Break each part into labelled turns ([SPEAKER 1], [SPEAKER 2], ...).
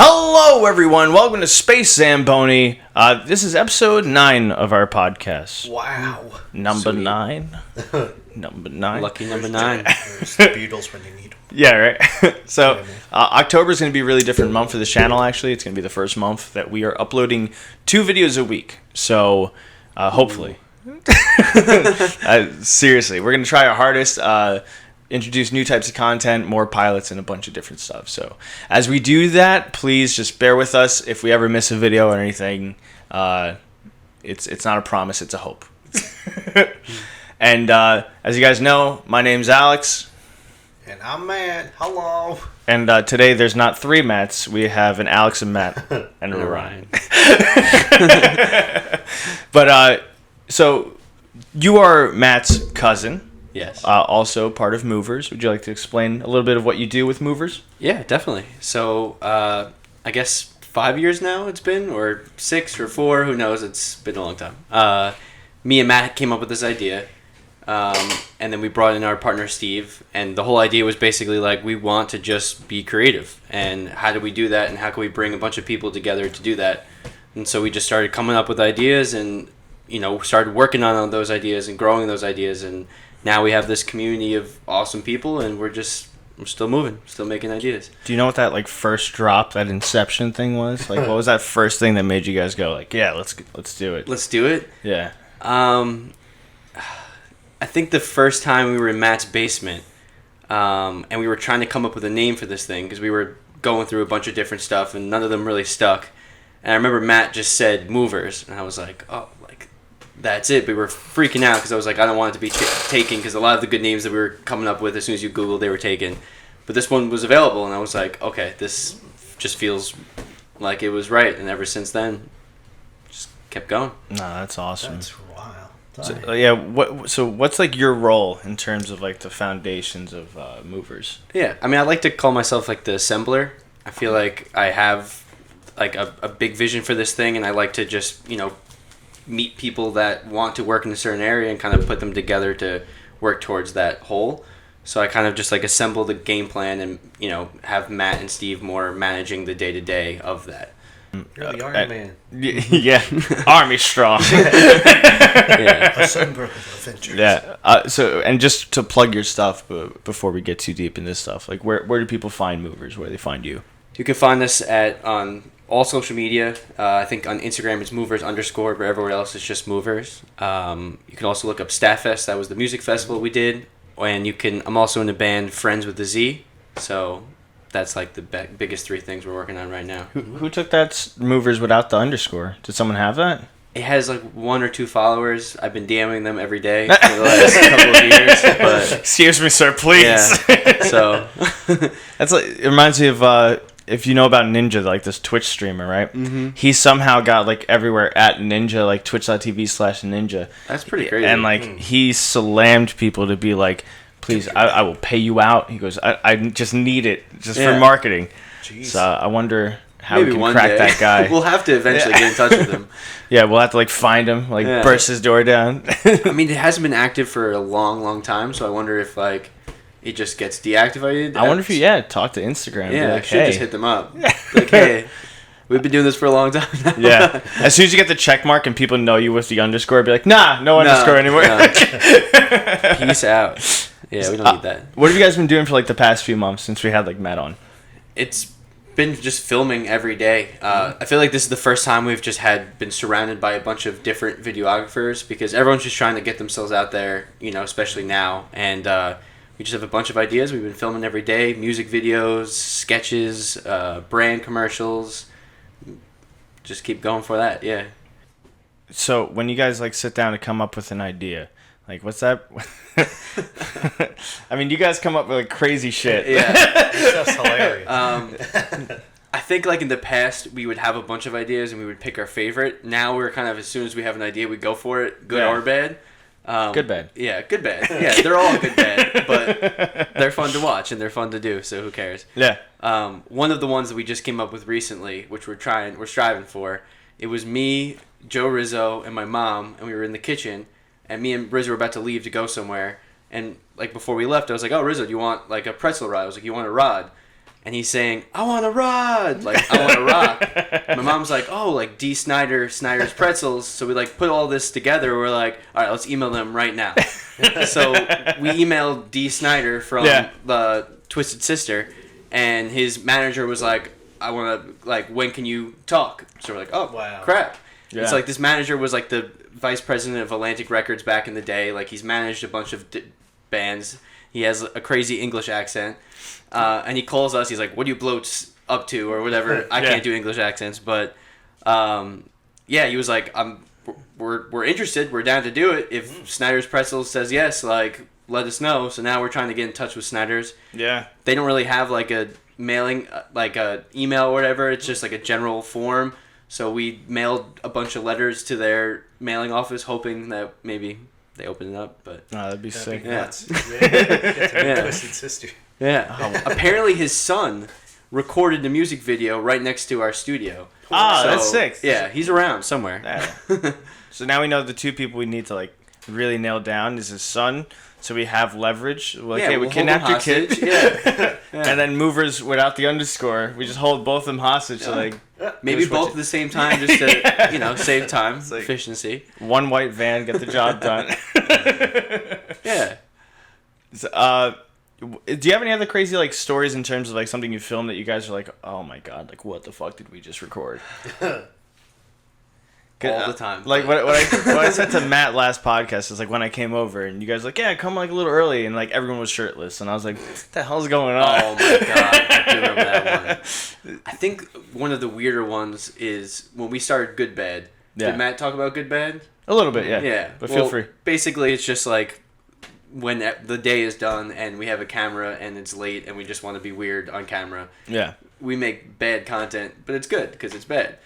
[SPEAKER 1] Hello, everyone. Welcome to Space Zambonie. This is episode 9 of our podcast.
[SPEAKER 2] Wow.
[SPEAKER 1] Number 9. Number 9.
[SPEAKER 3] Lucky number 9.
[SPEAKER 2] There's the Beatles when you need them.
[SPEAKER 1] Yeah, right. So, October is going to be a really different month for the channel, actually. It's going to be the first month that we are uploading 2 videos a week. So, hopefully. Seriously, we're going to try our hardest. Introduce new types of content, more pilots, and a bunch of different stuff. So as we do that, please just bear with us. If we ever miss a video or anything, it's not a promise, it's a hope. And as you guys know, my name's Alex.
[SPEAKER 2] And I'm Matt. Hello.
[SPEAKER 1] And today there's not 3 Matts. We have an Alex and Matt and a Ryan. But so you are Matt's cousin.
[SPEAKER 3] Yes.
[SPEAKER 1] Also part of Moverz. Would you like to explain a little bit of what you do with Moverz?
[SPEAKER 3] Yeah, definitely. So, I guess 5 years now it's been, or 6 or 4, who knows? It's been a long time. Me and Matt came up with this idea, and then we brought in our partner Steve, and the whole idea was basically like, we want to just be creative, and how do we do that, and how can we bring a bunch of people together to do that? And so we just started coming up with ideas, and, started working on those ideas and growing those ideas, and now we have this community of awesome people, and we're still moving, still making ideas.
[SPEAKER 1] Do you know what that first drop, that inception thing was? What was that first thing that made you guys go yeah, let's do it?
[SPEAKER 3] Let's do it.
[SPEAKER 1] Yeah.
[SPEAKER 3] I think the first time we were in Matt's basement, and we were trying to come up with a name for this thing because we were going through a bunch of different stuff, and none of them really stuck. And I remember Matt just said Moverz, and I was like, oh. That's it. We were freaking out because I was like, I don't want it to be taken because a lot of the good names that we were coming up with, as soon as you Googled, they were taken. But this one was available, and I was like, okay, this just feels like it was right. And ever since then, just kept going.
[SPEAKER 1] No, that's awesome.
[SPEAKER 2] That's wild.
[SPEAKER 1] So, what's your role in terms of the foundations of Moverz?
[SPEAKER 3] Yeah, I mean, I like to call myself the assembler. I feel like I have a big vision for this thing, and I like to just meet people that want to work in a certain area and kind of put them together to work towards that whole. So I kind of just assemble the game plan and have Matt and Steve more managing the day-to-day of that.
[SPEAKER 2] You're the Army man.
[SPEAKER 1] Yeah, Army strong.
[SPEAKER 3] Yeah.
[SPEAKER 2] Assembler of Avengers.
[SPEAKER 1] Yeah. So, and just to plug your stuff before we get too deep in this stuff, where do people find Moverz? Where do they find you?
[SPEAKER 3] You can find us on all social media. I think on Instagram it's Moverz_, but everywhere else it's just Moverz. You can also look up STATTFEST. That was the music festival we did. And I'm also in the band Friends with the Z. So that's the biggest 3 things we're working on right now.
[SPEAKER 1] Who took that Moverz without the underscore? Did someone have that?
[SPEAKER 3] It has 1 or 2 followers. I've been DMing them every day for the last couple of years. But
[SPEAKER 1] excuse me, sir, please.
[SPEAKER 3] Yeah. So
[SPEAKER 1] that's it reminds me of if you know about Ninja, this Twitch streamer, right? Mm-hmm. He somehow got everywhere at Ninja, twitch.tv/Ninja.
[SPEAKER 3] That's pretty crazy.
[SPEAKER 1] And he slammed people to be please, I will pay you out. He goes, I just need it for marketing.
[SPEAKER 2] Jeez.
[SPEAKER 1] So I wonder how
[SPEAKER 3] maybe
[SPEAKER 1] we can crack that guy.
[SPEAKER 3] We'll have to eventually get in touch with him.
[SPEAKER 1] Yeah, we'll have to find him, burst his door down.
[SPEAKER 3] I mean, it hasn't been active for a long, long time, so I wonder if it just gets deactivated.
[SPEAKER 1] I wonder if you talk to Instagram.
[SPEAKER 3] Yeah,
[SPEAKER 1] I
[SPEAKER 3] should just hit them up. Hey, we've been doing this for a long time now.
[SPEAKER 1] Yeah. As soon as you get the check mark and people know you with the underscore, be nah, no underscore anymore.
[SPEAKER 3] No. Peace out. Yeah, we don't need that.
[SPEAKER 1] What have you guys been doing for the past few months since we had Matt on?
[SPEAKER 3] It's been just filming every day. I feel like this is the first time we've just been surrounded by a bunch of different videographers because everyone's just trying to get themselves out there, especially now. And we just have a bunch of ideas. We've been filming every day, music videos, sketches, brand commercials. Just keep going for that, yeah. So
[SPEAKER 1] when you guys sit down to come up with an idea, what's that? I mean, you guys come up with crazy shit.
[SPEAKER 3] Yeah.
[SPEAKER 2] That's hilarious.
[SPEAKER 3] I think in the past we would have a bunch of ideas and we would pick our favorite. Now we're kind of, as soon as we have an idea, we go for it, good or bad.
[SPEAKER 1] Good bad.
[SPEAKER 3] Yeah, good bad. Yeah, they're all good bad, but they're fun to watch and they're fun to do, so who cares?
[SPEAKER 1] Yeah.
[SPEAKER 3] One of the ones that we just came up with recently, which we're striving for, it was me, Joe Rizzo, and my mom, and we were in the kitchen, and me and Rizzo were about to leave to go somewhere, and before we left, I was like, oh, Rizzo, do you want a pretzel rod? I was like, you want a rod? and he's saying, "I want to rod," like I want to rock. My mom's like, "Oh, like D. Snyder's Pretzels." So we like put all this together. We're like, "All right, let's email them right now." So we emailed D. Snyder from the Twisted Sister, and his manager was like, "I want to like, when can you talk?" So we're like, "Oh,
[SPEAKER 2] wow.
[SPEAKER 3] crap."
[SPEAKER 1] Yeah.
[SPEAKER 3] It's like this manager was like the vice president of Atlantic Records back in the day. Like he's managed a bunch of bands. He has a crazy English accent. And he calls us. He's like, "What are you blokes up to?" or whatever. I can't do English accents, but he was like, we're interested. We're down to do it. If Snyder's Pretzels says yes, like let us know." So now we're trying to get in touch with Snyder's.
[SPEAKER 1] Yeah.
[SPEAKER 3] They don't really have like a mailing, like a email or whatever. It's just like a general form. So we mailed a bunch of letters to their mailing office, hoping that maybe they open it up. But
[SPEAKER 1] that'd be sick.
[SPEAKER 3] Yeah.
[SPEAKER 2] Nuts. Get to meet Twisted Sister.
[SPEAKER 3] yeah. Apparently his son recorded the music video right next to our studio.
[SPEAKER 1] That's sick.
[SPEAKER 3] Yeah, he's around somewhere.
[SPEAKER 1] Yeah. So now we know the two people we need to like really nail down is his son. So we have leverage. Like, hey, we
[SPEAKER 3] we'll hold
[SPEAKER 1] kidnapped
[SPEAKER 3] him
[SPEAKER 1] your kid.
[SPEAKER 3] hostage. Yeah.
[SPEAKER 1] And then Moverz without the underscore. We just hold both of them hostage. So like
[SPEAKER 3] Maybe
[SPEAKER 1] Just
[SPEAKER 3] both
[SPEAKER 1] watch
[SPEAKER 3] at the same time, just to save time,
[SPEAKER 1] like-
[SPEAKER 3] efficiency.
[SPEAKER 1] one white van, get the job done.
[SPEAKER 3] Yeah.
[SPEAKER 1] So, do you have any other crazy like stories in terms of like something you filmed that you guys are like, oh my god, like what the fuck did we just record?
[SPEAKER 3] All the time.
[SPEAKER 1] Like what I said to Matt last podcast is like when I came over and you guys were like, yeah, come like a little early, and like everyone was shirtless and I was like, what the hell's going on?
[SPEAKER 3] Oh my god, I do remember that one. I think one of the weirder ones is when we started Good Bad.
[SPEAKER 1] Yeah.
[SPEAKER 3] Did Matt talk about Good Bad?
[SPEAKER 1] A little bit, yeah.
[SPEAKER 3] Yeah.
[SPEAKER 1] But feel free.
[SPEAKER 3] Basically, it's just like when the day is done and we have a camera and it's late and we just want to be weird on camera.
[SPEAKER 1] Yeah.
[SPEAKER 3] We make bad content, but it's good because it's bad.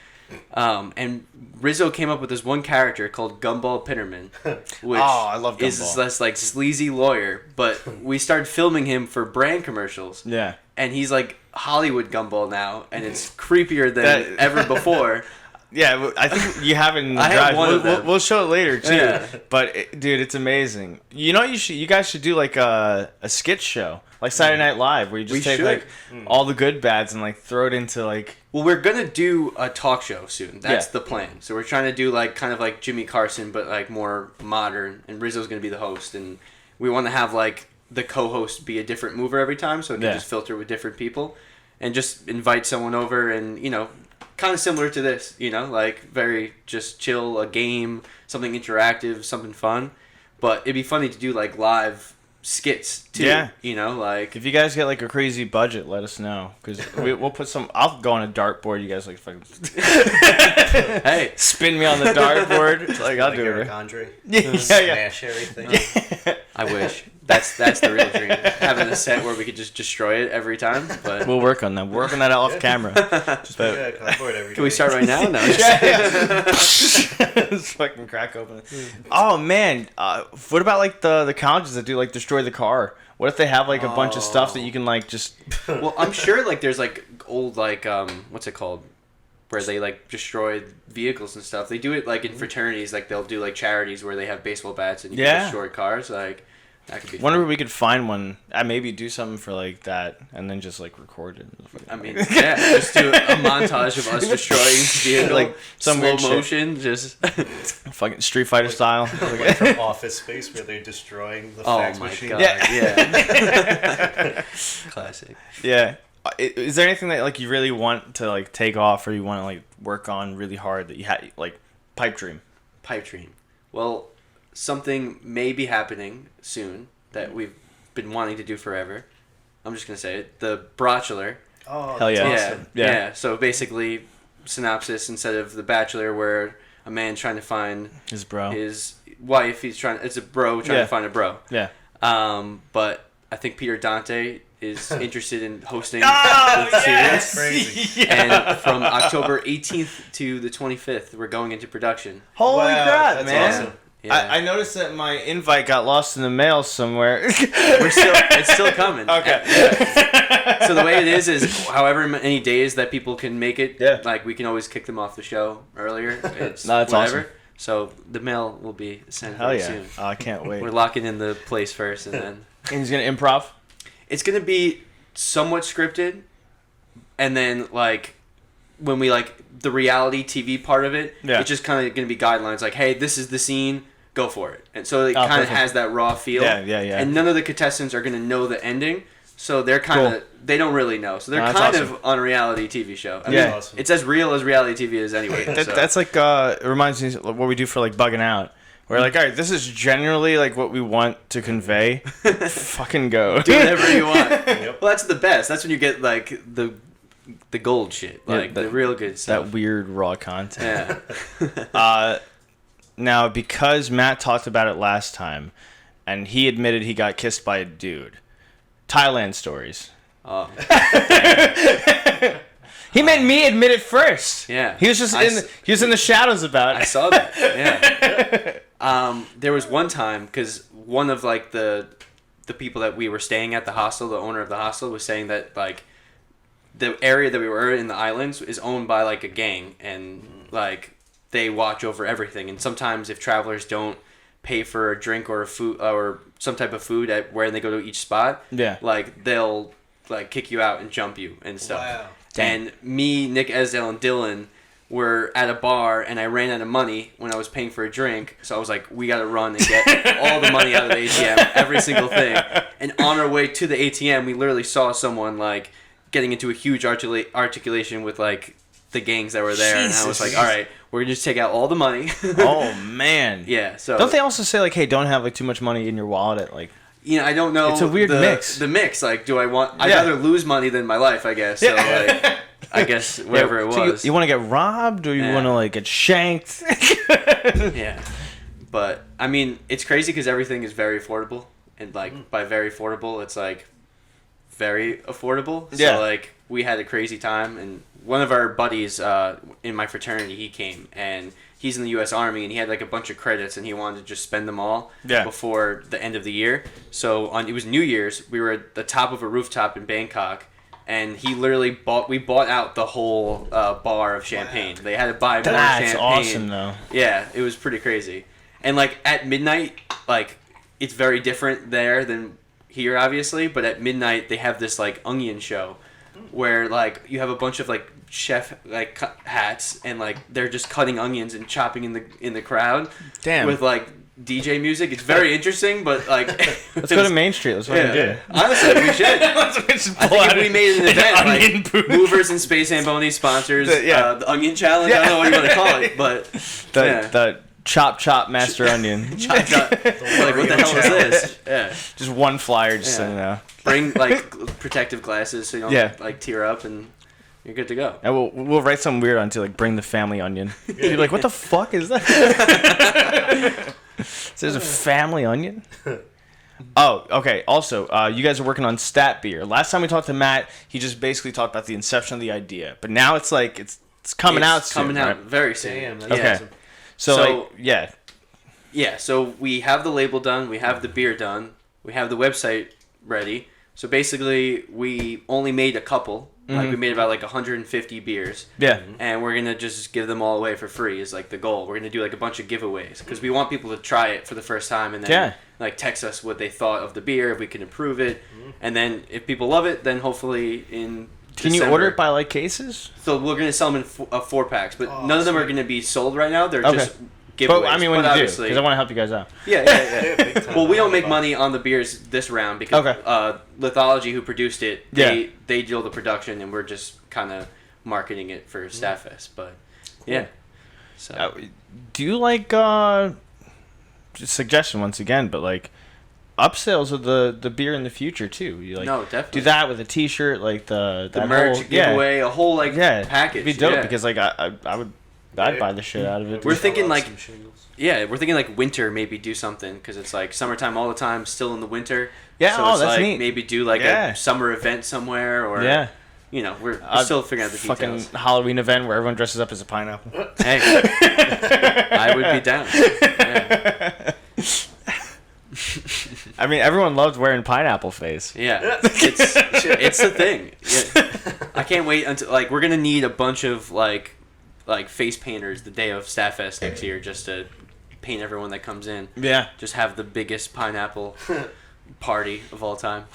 [SPEAKER 3] And Rizzo came up with this one character called Gumball Pitterman, which
[SPEAKER 1] I love
[SPEAKER 3] is
[SPEAKER 1] Gumball.
[SPEAKER 3] this like sleazy lawyer. But we started filming him for brand commercials,
[SPEAKER 1] Yeah.
[SPEAKER 3] and he's like Hollywood Gumball now, and it's creepier than ever before.
[SPEAKER 1] Yeah, I think you have it in the
[SPEAKER 3] I have
[SPEAKER 1] drive.
[SPEAKER 3] one of them.
[SPEAKER 1] We'll show it later too.
[SPEAKER 3] Yeah.
[SPEAKER 1] But dude, it's amazing. You know, you guys should do like a skit show, like Saturday Night Live, where you just
[SPEAKER 3] We
[SPEAKER 1] take
[SPEAKER 3] should.
[SPEAKER 1] like all the good bads and like throw it into like.
[SPEAKER 3] Well, we're gonna do a talk show soon. That's
[SPEAKER 1] Yeah.
[SPEAKER 3] the plan. So we're trying to do like kind of like Jimmy Carson, but like more modern. And Rizzo's gonna be the host, and we want to have like the co-host be a different mover every time, so it can
[SPEAKER 1] Yeah.
[SPEAKER 3] just filter with different people, and just invite someone over, and kind of similar to this, like very just chill, a game, something interactive, something fun. But it'd be funny to do like live skits too.
[SPEAKER 1] Yeah.
[SPEAKER 3] Like
[SPEAKER 1] If you guys get like a crazy budget, let us know because we'll put some. I'll go on a dartboard. You guys like fucking
[SPEAKER 3] hey,
[SPEAKER 1] spin me on the dartboard. It's like I'll
[SPEAKER 2] Like
[SPEAKER 1] do
[SPEAKER 2] Eric
[SPEAKER 1] it.
[SPEAKER 2] Andre.
[SPEAKER 1] Yeah.
[SPEAKER 2] Smash everything.
[SPEAKER 3] I wish. That's the real dream. Having a set where we could just destroy it every time. But
[SPEAKER 1] We'll work on that. We'll work on that off camera.
[SPEAKER 2] Just
[SPEAKER 1] But-
[SPEAKER 2] yeah, cardboard every
[SPEAKER 3] can we
[SPEAKER 2] day.
[SPEAKER 3] start right now? No.
[SPEAKER 1] Yeah. Just fucking crack open. Oh man, what about like the colleges that do like destroy the car? What if they have like a bunch of stuff that you can like just?
[SPEAKER 3] Well, I'm sure like there's like old like what's it called, where they like destroy vehicles and stuff. They do it like in fraternities. Like they'll do like charities where they have baseball bats and you
[SPEAKER 1] Yeah.
[SPEAKER 3] can destroy cars. Like that could be.
[SPEAKER 1] Wonder
[SPEAKER 3] fun.
[SPEAKER 1] if we could find one. Maybe do something for like that, and then just like record it.
[SPEAKER 3] I mean, yeah, just do a montage of us destroying vehicles,
[SPEAKER 1] Like, some
[SPEAKER 3] slow
[SPEAKER 1] weird shit.
[SPEAKER 3] motion, just.
[SPEAKER 1] Fucking Street Fighter style.
[SPEAKER 2] Like from Office Space where they're destroying the
[SPEAKER 3] Oh
[SPEAKER 2] fax
[SPEAKER 3] my
[SPEAKER 2] machine.
[SPEAKER 3] god!
[SPEAKER 1] Yeah.
[SPEAKER 3] Classic.
[SPEAKER 1] Yeah. Is there anything that like you really want to like take off, or you want to like work on really hard that you had like pipe dream?
[SPEAKER 3] Pipe dream. Well, something may be happening soon that we've been wanting to do forever. I'm just gonna say it. The Brachelor.
[SPEAKER 2] Oh,
[SPEAKER 1] Hell
[SPEAKER 2] that's
[SPEAKER 1] yeah.
[SPEAKER 2] awesome.
[SPEAKER 3] Yeah. So basically, synopsis, instead of The Bachelor, where a man's trying to find
[SPEAKER 1] His bro.
[SPEAKER 3] his wife, it's a bro trying
[SPEAKER 1] Yeah.
[SPEAKER 3] to find a bro.
[SPEAKER 1] Yeah.
[SPEAKER 3] But I think Peter Dante is interested in hosting
[SPEAKER 1] Oh,
[SPEAKER 3] the series.
[SPEAKER 2] yes! Crazy.
[SPEAKER 3] And from October 18th to the 25th, we're going into production.
[SPEAKER 1] Holy
[SPEAKER 2] Wow,
[SPEAKER 1] crap,
[SPEAKER 2] that's
[SPEAKER 1] man!
[SPEAKER 2] awesome.
[SPEAKER 3] Yeah.
[SPEAKER 1] I noticed that my invite got lost in the mail somewhere.
[SPEAKER 3] It's still coming.
[SPEAKER 1] Okay.
[SPEAKER 3] So the way it is however many days that people can make it,
[SPEAKER 1] Yeah.
[SPEAKER 3] like we can always kick them off the show earlier. It's
[SPEAKER 1] No, that's
[SPEAKER 3] whatever.
[SPEAKER 1] awesome.
[SPEAKER 3] So the mail will be sent
[SPEAKER 1] Hell
[SPEAKER 3] very
[SPEAKER 1] yeah!
[SPEAKER 3] soon.
[SPEAKER 1] Oh, I can't wait.
[SPEAKER 3] We're locking in the place first, and then
[SPEAKER 1] And he's gonna improv.
[SPEAKER 3] it's gonna be somewhat scripted, and then like when we like the reality TV part of it,
[SPEAKER 1] Yeah.
[SPEAKER 3] it's just kind of going to be guidelines like, hey, this is the scene, go for it. And so it kind of
[SPEAKER 1] perfect.
[SPEAKER 3] has that raw feel.
[SPEAKER 1] Yeah.
[SPEAKER 3] And none of the contestants are going to know the ending, so they're kind of they don't really know. So they're
[SPEAKER 1] that's
[SPEAKER 3] kind
[SPEAKER 1] awesome.
[SPEAKER 3] of on a reality TV show. I
[SPEAKER 1] Yeah.
[SPEAKER 3] mean,
[SPEAKER 2] Awesome.
[SPEAKER 3] it's as real as reality TV is anyway. so.
[SPEAKER 1] That's like it reminds me of what we do for like bugging out. We're like, all right, this is generally like what we want to convey. Fucking go.
[SPEAKER 3] Do whatever you want.
[SPEAKER 2] Yep.
[SPEAKER 3] Well, that's the best. That's when you get like the gold shit, like
[SPEAKER 1] that-
[SPEAKER 3] the real good stuff.
[SPEAKER 1] That weird raw content.
[SPEAKER 3] Yeah.
[SPEAKER 1] Now, because Matt talked about it last time, and he admitted he got kissed by a dude. Thailand Stories.
[SPEAKER 3] Oh.
[SPEAKER 1] He made me admit it first.
[SPEAKER 3] Yeah.
[SPEAKER 1] He was just he was in the shadows about
[SPEAKER 3] I
[SPEAKER 1] it.
[SPEAKER 3] saw that. Yeah. There was one time because one of like the people that we were staying at the hostel, the owner of the hostel, was saying that like the area that we were in the islands is owned by like a gang, and like they watch over everything. And sometimes if travelers don't pay for a drink or a food or some type of food at where they go to each spot,
[SPEAKER 1] Yeah.
[SPEAKER 3] like they'll like kick you out and jump you and stuff.
[SPEAKER 2] Wow.
[SPEAKER 3] And me, Nick Esdale, and Dylan were at a bar, and I ran out of money when I was paying for a drink. So I was like, we got to run and get all the money out of the ATM, every single thing. And on our way to the ATM, we literally saw someone like getting into a huge articulation with like the gangs that were there. And I was like, all right, we're going to just take out all the money.
[SPEAKER 1] Oh man.
[SPEAKER 3] Yeah. So
[SPEAKER 1] Don't they also say like, hey, don't have like too much money in your wallet at like?
[SPEAKER 3] you know, I don't know.
[SPEAKER 1] It's a weird mix.
[SPEAKER 3] The mix, like, do I want? I'd
[SPEAKER 1] Yeah.
[SPEAKER 3] rather lose money than my life, I guess. So, like, I guess whatever it
[SPEAKER 1] So
[SPEAKER 3] was.
[SPEAKER 1] you want to get robbed or you
[SPEAKER 3] Yeah.
[SPEAKER 1] want to like get shanked?
[SPEAKER 3] Yeah, but I mean, it's crazy because everything is very affordable, and like by very affordable, it's like very affordable.
[SPEAKER 1] Yeah.
[SPEAKER 3] So like we had a crazy time, and one of our buddies in my fraternity, he came and. He's in the U.S. Army, and he had like a bunch of credits, and he wanted to just spend them all before the end of the year. So it was New Year's. We were at the top of a rooftop in Bangkok, and he literally bought out the whole bar of champagne. Wow. They had to buy more champagne.
[SPEAKER 1] That's awesome, though.
[SPEAKER 3] Yeah, it was pretty crazy. And like at midnight, like it's very different there than here, obviously. But at midnight, they have this like onion show, where like you have a bunch of like chef like hats, and like they're just cutting onions and chopping in the crowd.
[SPEAKER 1] Damn.
[SPEAKER 3] With like DJ music. It's very interesting, but like
[SPEAKER 1] let's go to Main Street. Let's fucking do it.
[SPEAKER 3] Honestly, we should. I think if we made an event like Moverz and Space Zambonie sponsors the Onion Challenge. I don't know what you want to call it, but
[SPEAKER 1] the chop master onion.
[SPEAKER 3] Chop. Like what the hell is this? Yeah.
[SPEAKER 1] Just one flyer, just so you know.
[SPEAKER 3] Bring like protective glasses so you don't like tear up, and you're good to go.
[SPEAKER 1] And we'll write something weird onto like bring the family onion. You're like, what the fuck is that? So there's a family onion. Oh, okay. Also, you guys are working on Stat Beer. Last time we talked to Matt, he just basically talked about the inception of the idea. But now it's like it's coming out soon.
[SPEAKER 3] Coming out
[SPEAKER 1] right?
[SPEAKER 3] very soon.
[SPEAKER 2] Damn, that's
[SPEAKER 1] Okay.
[SPEAKER 2] awesome.
[SPEAKER 1] So like,
[SPEAKER 3] Yeah, so we have the label done, we have the beer done, we have the website ready. So basically, we only made a couple. Like we made about like 150 beers.
[SPEAKER 1] Yeah.
[SPEAKER 3] And we're gonna just give them all away for free is like the goal. We're gonna do like a bunch of giveaways because we want people to try it for the first time and then like text us what they thought of the beer, if we can improve it, and then if people love it, then hopefully in
[SPEAKER 1] Can you order it by like cases?
[SPEAKER 3] So we're gonna sell them in 4-packs, but none of them are gonna be sold right now. They're just giveaways.
[SPEAKER 1] But I mean, when you do, because I want to help you guys out.
[SPEAKER 3] Yeah. Well, we don't make money on the beers this round because Lithology, who produced it, they deal the production, and we're just kind of marketing it for STATTFEST. But yeah. So
[SPEAKER 1] do you like just suggestion once again, but like upsells of the beer in the future too? You like
[SPEAKER 3] definitely
[SPEAKER 1] do that with a T-shirt, like the
[SPEAKER 3] merch
[SPEAKER 1] whole,
[SPEAKER 3] giveaway, a whole like package.
[SPEAKER 1] It'd be dope because like I'd buy the shit out of it.
[SPEAKER 3] We're thinking like winter, maybe do something because it's like summertime all the time, still in the winter.
[SPEAKER 1] Yeah,
[SPEAKER 3] so it's
[SPEAKER 1] that's
[SPEAKER 3] like
[SPEAKER 1] neat.
[SPEAKER 3] Maybe do like a summer event somewhere or you know, we're still figuring out the details.
[SPEAKER 1] Fucking Halloween event where everyone dresses up as a pineapple.
[SPEAKER 3] Hey, I would be down. Yeah.
[SPEAKER 1] I mean, everyone loves wearing pineapple face.
[SPEAKER 3] Yeah, it's the thing. Yeah. I can't wait until like we're gonna need a bunch of like face painters the day of STATTFEST next year just to paint everyone that comes in.
[SPEAKER 1] Yeah,
[SPEAKER 3] just have the biggest pineapple party of all time.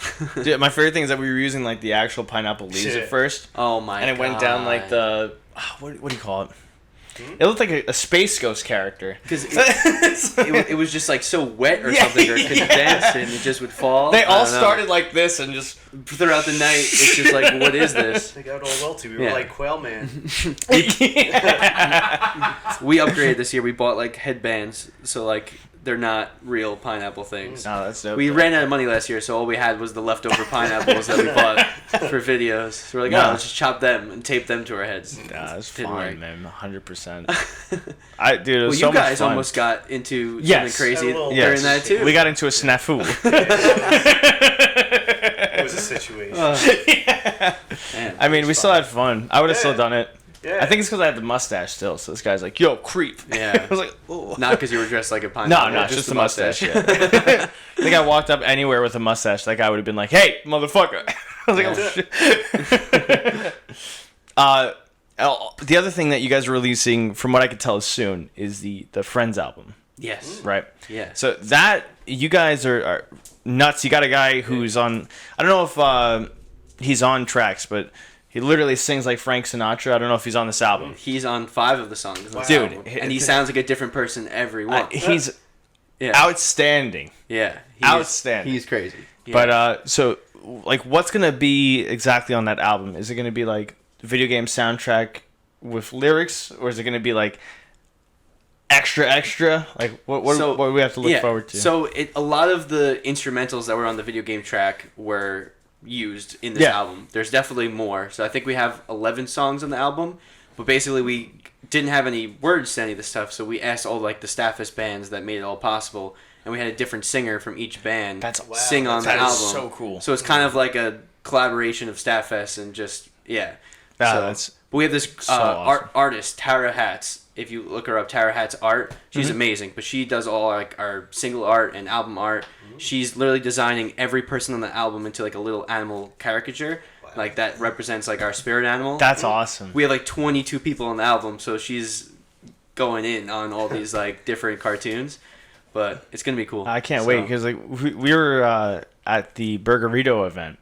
[SPEAKER 1] Dude, my favorite thing is that we were using like the actual pineapple leaves
[SPEAKER 2] Shit.
[SPEAKER 1] at first,
[SPEAKER 3] Oh my god.
[SPEAKER 1] and it went down like the what do you call it? It looked like a Space Ghost character.
[SPEAKER 3] Because it was just like so wet or something, or condensed, and it just would fall.
[SPEAKER 1] They
[SPEAKER 3] I
[SPEAKER 1] all
[SPEAKER 3] don't know.
[SPEAKER 1] started like this and just
[SPEAKER 3] throughout the night. It's just like, what is this?
[SPEAKER 2] They got all welty. We were
[SPEAKER 3] Yeah.
[SPEAKER 2] like Quail Man.
[SPEAKER 3] We upgraded this year. We bought like headbands, so like they're not real pineapple things.
[SPEAKER 1] No, that's dope.
[SPEAKER 3] We ran out of money last year, so all we had was the leftover pineapples that we bought for videos. So we're like,
[SPEAKER 1] No.
[SPEAKER 3] oh, let's just chop them and tape them to our heads.
[SPEAKER 1] Nah, that's
[SPEAKER 3] Didn't
[SPEAKER 1] fine,
[SPEAKER 3] work.
[SPEAKER 1] man. 100%. Dude, it was
[SPEAKER 3] Well,
[SPEAKER 1] so
[SPEAKER 3] you
[SPEAKER 1] much
[SPEAKER 3] guys
[SPEAKER 1] fun.
[SPEAKER 3] almost got into
[SPEAKER 1] Yes.
[SPEAKER 3] something crazy
[SPEAKER 2] A little-
[SPEAKER 3] during that too.
[SPEAKER 1] We got into a snafu.
[SPEAKER 2] It was a situation.
[SPEAKER 3] Man.
[SPEAKER 1] I mean, we still had fun. I would have still
[SPEAKER 2] Yeah.
[SPEAKER 1] done it.
[SPEAKER 2] Yeah.
[SPEAKER 1] I think it's because I had the mustache still. So this guy's like, "Yo, creep."
[SPEAKER 3] Yeah.
[SPEAKER 1] I was like, "Oh."
[SPEAKER 3] Not because you were dressed like a pineapple.
[SPEAKER 1] No, just the mustache. Yeah. I think I walked up anywhere with a mustache. That guy would have been like, "Hey, motherfucker!" I was like, "Oh shit." The other thing that you guys are releasing, from what I could tell, is soon is the Friends album,
[SPEAKER 3] Yes.
[SPEAKER 1] right?
[SPEAKER 3] Yeah.
[SPEAKER 1] So that you guys are nuts. You got a guy who's on. I don't know if he's on tracks, but he literally sings like Frank Sinatra. I don't know if he's on this album.
[SPEAKER 3] He's on 5 of the songs. on this
[SPEAKER 1] Dude,
[SPEAKER 3] album, and he sounds like a different person every one.
[SPEAKER 1] He's
[SPEAKER 3] yeah.
[SPEAKER 1] outstanding.
[SPEAKER 3] Yeah.
[SPEAKER 1] Outstanding.
[SPEAKER 3] He's crazy. Yeah.
[SPEAKER 1] But so like, what's gonna be exactly on that album? Is it gonna be like video game soundtrack with lyrics, or is it gonna be like extra? Like what do we have to look forward to?
[SPEAKER 3] So a lot of the instrumentals that were on the video game track were used in this album. There's definitely more. So I think we have 11 songs on the album, but basically we didn't have any words to any of the stuff, so we asked all like the STATTFEST bands that made it all possible, and we had a different singer from each band sing on the
[SPEAKER 1] that
[SPEAKER 3] album.
[SPEAKER 1] is so cool.
[SPEAKER 3] So it's kind of like a collaboration of STATTFEST and just
[SPEAKER 1] That's
[SPEAKER 3] but we have this
[SPEAKER 1] so awesome.
[SPEAKER 3] artist, Tara Hatz. If you look her up, Tara Hatz art, she's amazing. But she does all like our single art and album art. She's literally designing every person on the album into like a little animal caricature, like that represents like our spirit animal.
[SPEAKER 1] That's awesome.
[SPEAKER 3] We have like 22 people on the album, so she's going in on all these like different cartoons. But it's gonna be cool.
[SPEAKER 1] I can't wait because like we were at the Burgerito event.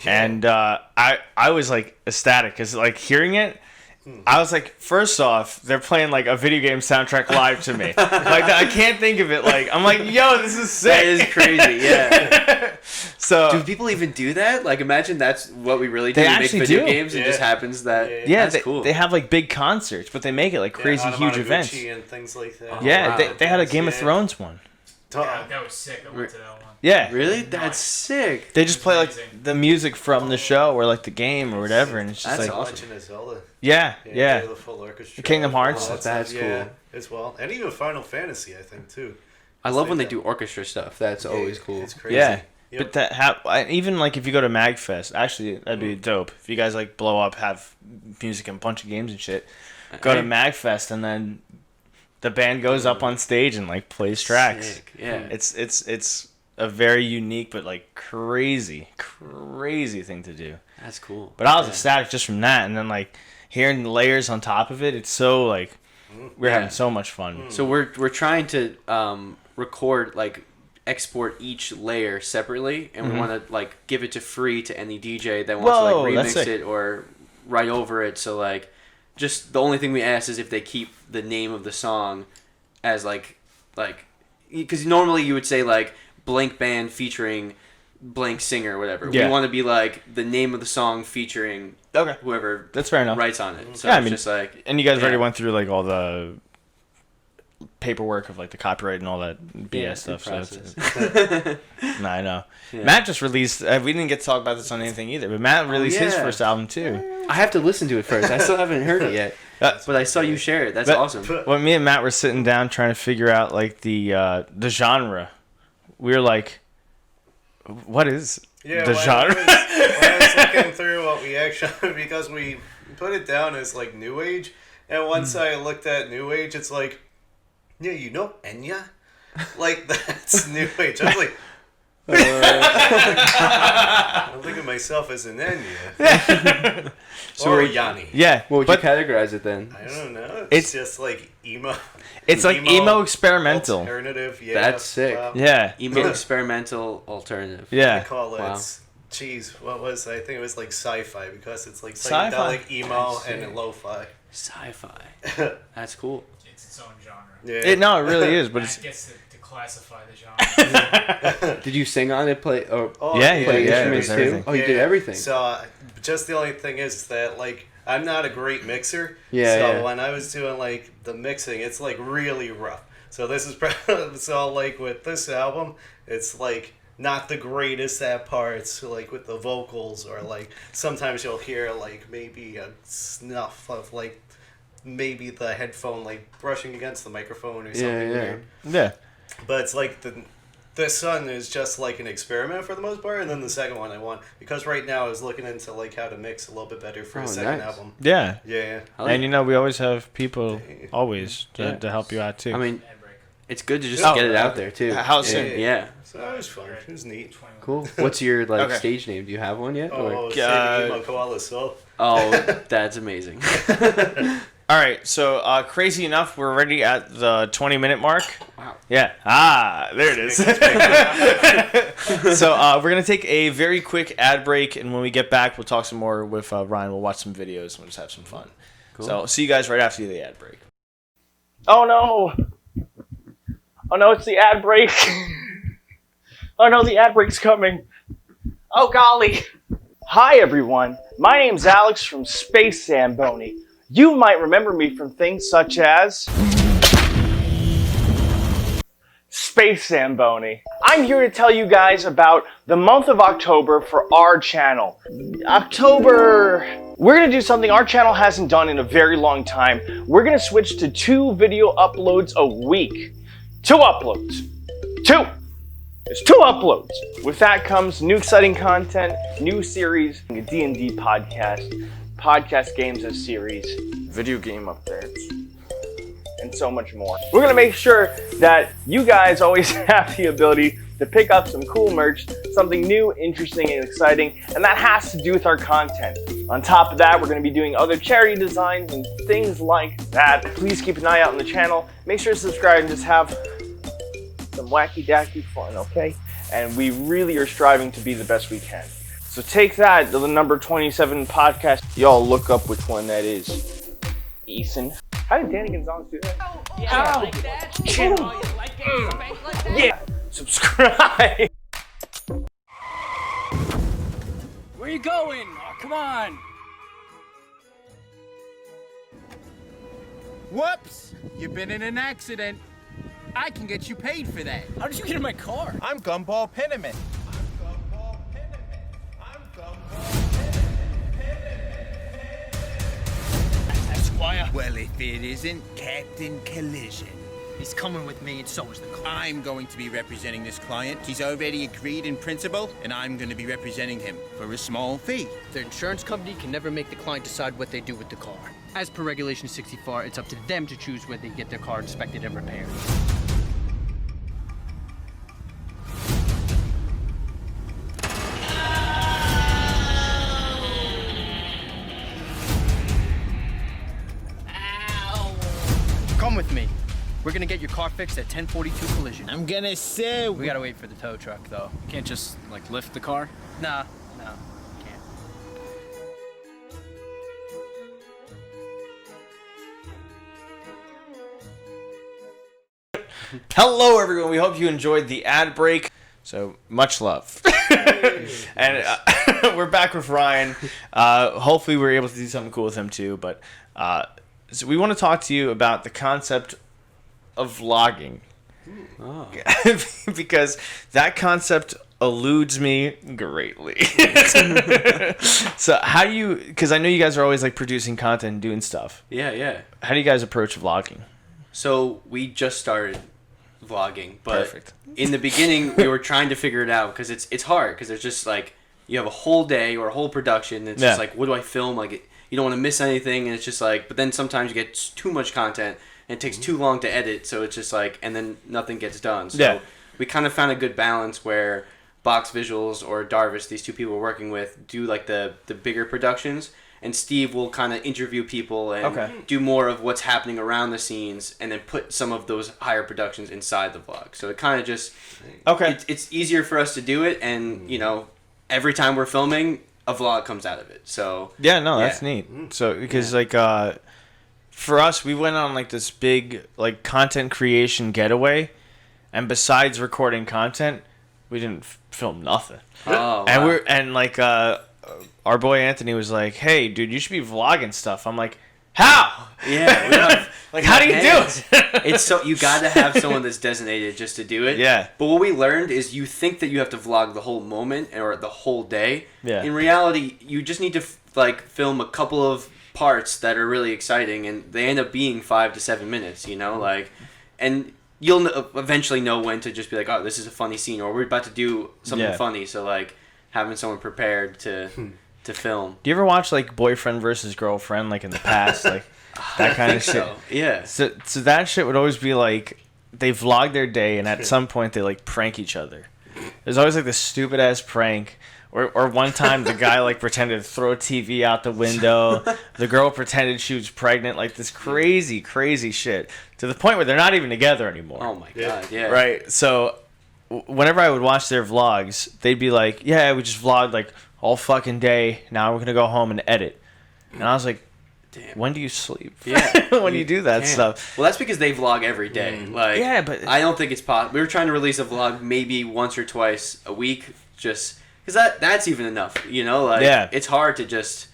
[SPEAKER 1] And I was like ecstatic because like hearing it, I was like, first off, they're playing like a video game soundtrack live to me. Like I can't think of it. Like I'm like, yo, this is sick.
[SPEAKER 3] That is crazy. Yeah.
[SPEAKER 1] So
[SPEAKER 3] do people even do that? Like, imagine that's what we really do.
[SPEAKER 1] They
[SPEAKER 3] We make
[SPEAKER 1] actually
[SPEAKER 3] video
[SPEAKER 1] do.
[SPEAKER 3] games. It just happens that
[SPEAKER 1] yeah,
[SPEAKER 3] that's cool.
[SPEAKER 1] they have like big concerts, but they make it like crazy huge events.
[SPEAKER 2] And things like that.
[SPEAKER 1] Yeah,
[SPEAKER 3] wow.
[SPEAKER 1] they had a Game of Thrones one.
[SPEAKER 4] Yeah, that was sick. I went to that one.
[SPEAKER 1] Yeah,
[SPEAKER 3] Really? That's sick.
[SPEAKER 1] they just play like
[SPEAKER 4] Amazing.
[SPEAKER 1] the music from the show or like the game or whatever, and it's just
[SPEAKER 3] That's
[SPEAKER 1] like
[SPEAKER 3] awesome.
[SPEAKER 2] Legend of Zelda.
[SPEAKER 1] yeah.
[SPEAKER 2] The full orchestra.
[SPEAKER 1] Kingdom Hearts.
[SPEAKER 2] All that
[SPEAKER 3] That's
[SPEAKER 2] stuff, yeah,
[SPEAKER 3] cool.
[SPEAKER 2] as well, and even Final Fantasy, I think too.
[SPEAKER 3] I love when they
[SPEAKER 2] Yeah.
[SPEAKER 3] do orchestra stuff. That's always cool.
[SPEAKER 2] It's crazy.
[SPEAKER 1] Yeah.
[SPEAKER 2] Yep.
[SPEAKER 1] But that even like if you go to MagFest, actually that'd be dope. If you guys like blow up, have music and a bunch of games and shit, go to MagFest and then the band goes up on stage and like plays tracks.
[SPEAKER 3] Sick. Yeah.
[SPEAKER 1] It's a very unique but like crazy thing to do.
[SPEAKER 3] That's cool.
[SPEAKER 1] But I was ecstatic just from that, and then like hearing the layers on top of it. It's so like we're having so much fun.
[SPEAKER 3] So we're trying to record like export each layer separately, and we want to like give it to free to any DJ that wants
[SPEAKER 1] Whoa,
[SPEAKER 3] to like
[SPEAKER 1] that's
[SPEAKER 3] remix
[SPEAKER 1] sick.
[SPEAKER 3] it or write over it. So like, just the only thing we ask is if they keep the name of the song as like because normally you would say like blank band featuring blank singer or whatever.
[SPEAKER 1] Yeah.
[SPEAKER 3] We want to be like the name of the song featuring
[SPEAKER 1] Okay,
[SPEAKER 3] whoever
[SPEAKER 1] that's fair enough.
[SPEAKER 3] writes on it. So
[SPEAKER 1] Yeah, I
[SPEAKER 3] it's
[SPEAKER 1] mean,
[SPEAKER 3] just like
[SPEAKER 1] And you guys already
[SPEAKER 3] Yeah.
[SPEAKER 1] went through like all the paperwork of like the copyright and all that BS stuff. So it's, I know.
[SPEAKER 3] Yeah.
[SPEAKER 1] Matt just released. We didn't get to talk about this on anything either, but Matt released his
[SPEAKER 3] yeah.
[SPEAKER 1] first album too.
[SPEAKER 3] I have to listen to it first. I still haven't heard it yet, but I saw you share it. That's
[SPEAKER 1] But-
[SPEAKER 3] awesome.
[SPEAKER 1] When me and Matt were sitting down trying to figure out like the genre, we were like, "What is
[SPEAKER 2] Yeah,
[SPEAKER 1] the
[SPEAKER 2] when
[SPEAKER 1] genre?"
[SPEAKER 2] when I was looking through what we actually, because we put it down as like New Age, and once I looked at New Age, it's like, yeah, you know Enya? Like, that's New Age. I was like, I don't think of myself as an Enya. Or a Yanni.
[SPEAKER 1] Yeah.
[SPEAKER 3] What would you categorize it then?
[SPEAKER 2] I don't know.
[SPEAKER 1] It's-
[SPEAKER 2] It's just like emo.
[SPEAKER 1] It's like emo experimental.
[SPEAKER 2] Alternative, yeah.
[SPEAKER 3] That's sick.
[SPEAKER 1] Yeah.
[SPEAKER 3] Emo experimental alternative.
[SPEAKER 2] I
[SPEAKER 1] Yeah.
[SPEAKER 2] call it.
[SPEAKER 3] Wow.
[SPEAKER 2] Jeez, what was I think it was like sci-fi because it's like
[SPEAKER 1] Sci-fi?
[SPEAKER 2] psychedelic emo and lo-fi.
[SPEAKER 3] Sci-fi. That's cool.
[SPEAKER 4] It's its own genre.
[SPEAKER 2] Yeah.
[SPEAKER 1] No, it really is, but
[SPEAKER 4] Matt
[SPEAKER 1] it's
[SPEAKER 4] gets to classify the genre.
[SPEAKER 3] Did you sing on it? Play? Or
[SPEAKER 2] Oh,
[SPEAKER 1] Yeah,
[SPEAKER 3] play
[SPEAKER 1] yeah,
[SPEAKER 3] instruments
[SPEAKER 1] it was
[SPEAKER 3] too?
[SPEAKER 1] everything.
[SPEAKER 3] Oh, you did everything.
[SPEAKER 2] So, just the only thing is that like I'm not a great mixer.
[SPEAKER 3] Yeah,
[SPEAKER 2] So
[SPEAKER 3] yeah.
[SPEAKER 2] when I was doing like the mixing, it's like really rough. So this is so like with this album, it's like not the greatest at parts, like with the vocals, or like sometimes you'll hear like maybe a snuff of like maybe the headphone like brushing against the microphone or something weird.
[SPEAKER 1] yeah.
[SPEAKER 2] But it's like this one is just like an experiment for the most part, and then the second one I want because right now I was looking into like how to mix a little bit better for a second
[SPEAKER 3] nice.
[SPEAKER 2] album.
[SPEAKER 1] Yeah.
[SPEAKER 2] Yeah.
[SPEAKER 1] And we always have people always
[SPEAKER 3] Yeah.
[SPEAKER 1] to help you out too.
[SPEAKER 3] I mean,
[SPEAKER 4] Ad break.
[SPEAKER 3] it's good to just
[SPEAKER 2] Oh,
[SPEAKER 3] get it out there too.
[SPEAKER 1] how soon?
[SPEAKER 3] Yeah.
[SPEAKER 2] So that was fun. It was neat.
[SPEAKER 4] 21.
[SPEAKER 3] Cool. What's your
[SPEAKER 1] Okay.
[SPEAKER 3] stage name? Do you have one yet? Or?
[SPEAKER 2] Oh,
[SPEAKER 1] God.
[SPEAKER 2] Emo Koala Soul.
[SPEAKER 3] Oh, that's amazing.
[SPEAKER 1] All right, so crazy enough, we're already at the 20-minute mark.
[SPEAKER 3] Wow.
[SPEAKER 1] Yeah. There it is. So we're going to take a very quick ad break, and when we get back, we'll talk some more with Ryan. We'll watch some videos, and we'll just have some fun.
[SPEAKER 3] Cool.
[SPEAKER 1] So see you guys right after the ad break.
[SPEAKER 5] Oh no! Oh no, it's the ad break! Oh no, the ad break's coming! Oh golly! Hi everyone, my name's Alex from Space Zambonie. You might remember me from things such as Space Zambonie. I'm here to tell you guys about the month of October for our channel. October... We're going to do something our channel hasn't done in a very long time. We're going to switch to 2 video uploads a week. 2 uploads. 2! There's 2 uploads. With that comes new exciting content, new series, a D&D podcast games as series, video game updates, and so much more. We're going to make sure that you guys always have the ability to pick up some cool merch, something new, interesting, and exciting, and that has to do with our content. On top of that, we're going to be doing other charity designs and things like that. Please keep an eye out on the channel. Make sure to subscribe and just have some wacky-dacky fun, okay? And we really are striving to be the best we can. So take that, the number 27 podcast. Y'all look up which one that is. Eason. How did Danny Gonzalez do that?
[SPEAKER 6] Yeah, like that. You know, you like it spanked like that.
[SPEAKER 5] Yeah. Subscribe.
[SPEAKER 6] Where you going? Oh, come on.
[SPEAKER 7] Whoops! You've been in an accident. I can get you paid for that.
[SPEAKER 6] How did you get in my car?
[SPEAKER 7] I'm Gumball Penniman.
[SPEAKER 6] Esquire.
[SPEAKER 7] Well, if it isn't Captain Collision.
[SPEAKER 6] He's coming with me, and so is the car.
[SPEAKER 7] I'm going to be representing this client. He's already agreed in principle, and I'm going to be representing him for a small fee.
[SPEAKER 8] The insurance company can never make the client decide what they do with the car. As per Regulation 64, it's up to them to choose where they get their car inspected and repaired. Come with me. We're gonna get your car fixed at 1042 Collision.
[SPEAKER 7] I'm gonna sue.
[SPEAKER 8] We gotta wait for the tow truck, though.
[SPEAKER 6] Can't just, like, lift the car?
[SPEAKER 8] Nah, can't.
[SPEAKER 1] Hello, everyone. We hope you enjoyed the ad break. So much love. And we're back with Ryan. Hopefully, we're able to do something cool with him too. But so we want to talk to you about the concept of vlogging.
[SPEAKER 3] Oh.
[SPEAKER 1] Because that concept eludes me greatly. So how do you, because I know you guys are always like producing content and doing stuff.
[SPEAKER 3] Yeah.
[SPEAKER 1] How do you guys approach vlogging?
[SPEAKER 3] So we just started vlogging, but
[SPEAKER 1] Perfect.
[SPEAKER 3] in the beginning we were trying to figure it out because it's hard because there's just like you have a whole day or a whole production. And it's
[SPEAKER 1] Yeah.
[SPEAKER 3] just like, what do I film? Like you don't want to miss anything, and it's just like. But then sometimes you get too much content, and it takes too long to edit. So it's just like, and then nothing gets done. So
[SPEAKER 1] Yeah.
[SPEAKER 3] we kind of found a good balance where Box Visuals or Darvis, these two people we're working with, do like the bigger productions, and Steve will kind of interview people and do more of what's happening around the scenes, and then put some of those higher productions inside the vlog. So it kind of just it's easier for us to do it, and every time we're filming, a vlog comes out of it. So
[SPEAKER 1] that's neat. So because for us, we went on like this big like content creation getaway, and besides recording content, we didn't film nothing.
[SPEAKER 3] Oh,
[SPEAKER 1] and our boy Anthony was like, "Hey, dude, you should be vlogging stuff." I'm like, "How?"
[SPEAKER 3] Yeah, we have,
[SPEAKER 1] like, how do you do it?
[SPEAKER 3] It's so you got to have someone that's designated just to do it.
[SPEAKER 1] Yeah.
[SPEAKER 3] But what we learned is you think that you have to vlog the whole moment or the whole day.
[SPEAKER 1] Yeah.
[SPEAKER 3] In reality, you just need to film a couple of parts that are really exciting, and they end up being 5 to 7 minutes. And you'll eventually know when to just be like, "Oh, this is a funny scene," or "We're about to do something funny." So like having someone prepared to film.
[SPEAKER 1] Do you ever watch like Boyfriend versus Girlfriend, like in the past, like that kind of shit?
[SPEAKER 3] So. Yeah.
[SPEAKER 1] So that shit would always be like they vlog their day, and at some point they like prank each other. There's always like this stupid ass prank, or one time the guy like pretended to throw a TV out the window. The girl pretended she was pregnant, like this crazy shit, to the point where they're not even together anymore.
[SPEAKER 3] Oh my god, yeah.
[SPEAKER 1] Right. So whenever I would watch their vlogs, they'd be like, "Yeah, we just vlogged like all fucking day. Now we're gonna go home and edit." And I was like, "Damn, when do you sleep?
[SPEAKER 3] Yeah,
[SPEAKER 1] when do you do that stuff?"
[SPEAKER 3] Well, that's because they vlog every day. Like,
[SPEAKER 1] yeah, but
[SPEAKER 3] I don't think it's possible. We were trying to release a vlog maybe once or twice a week, just because that's even enough. It's hard to just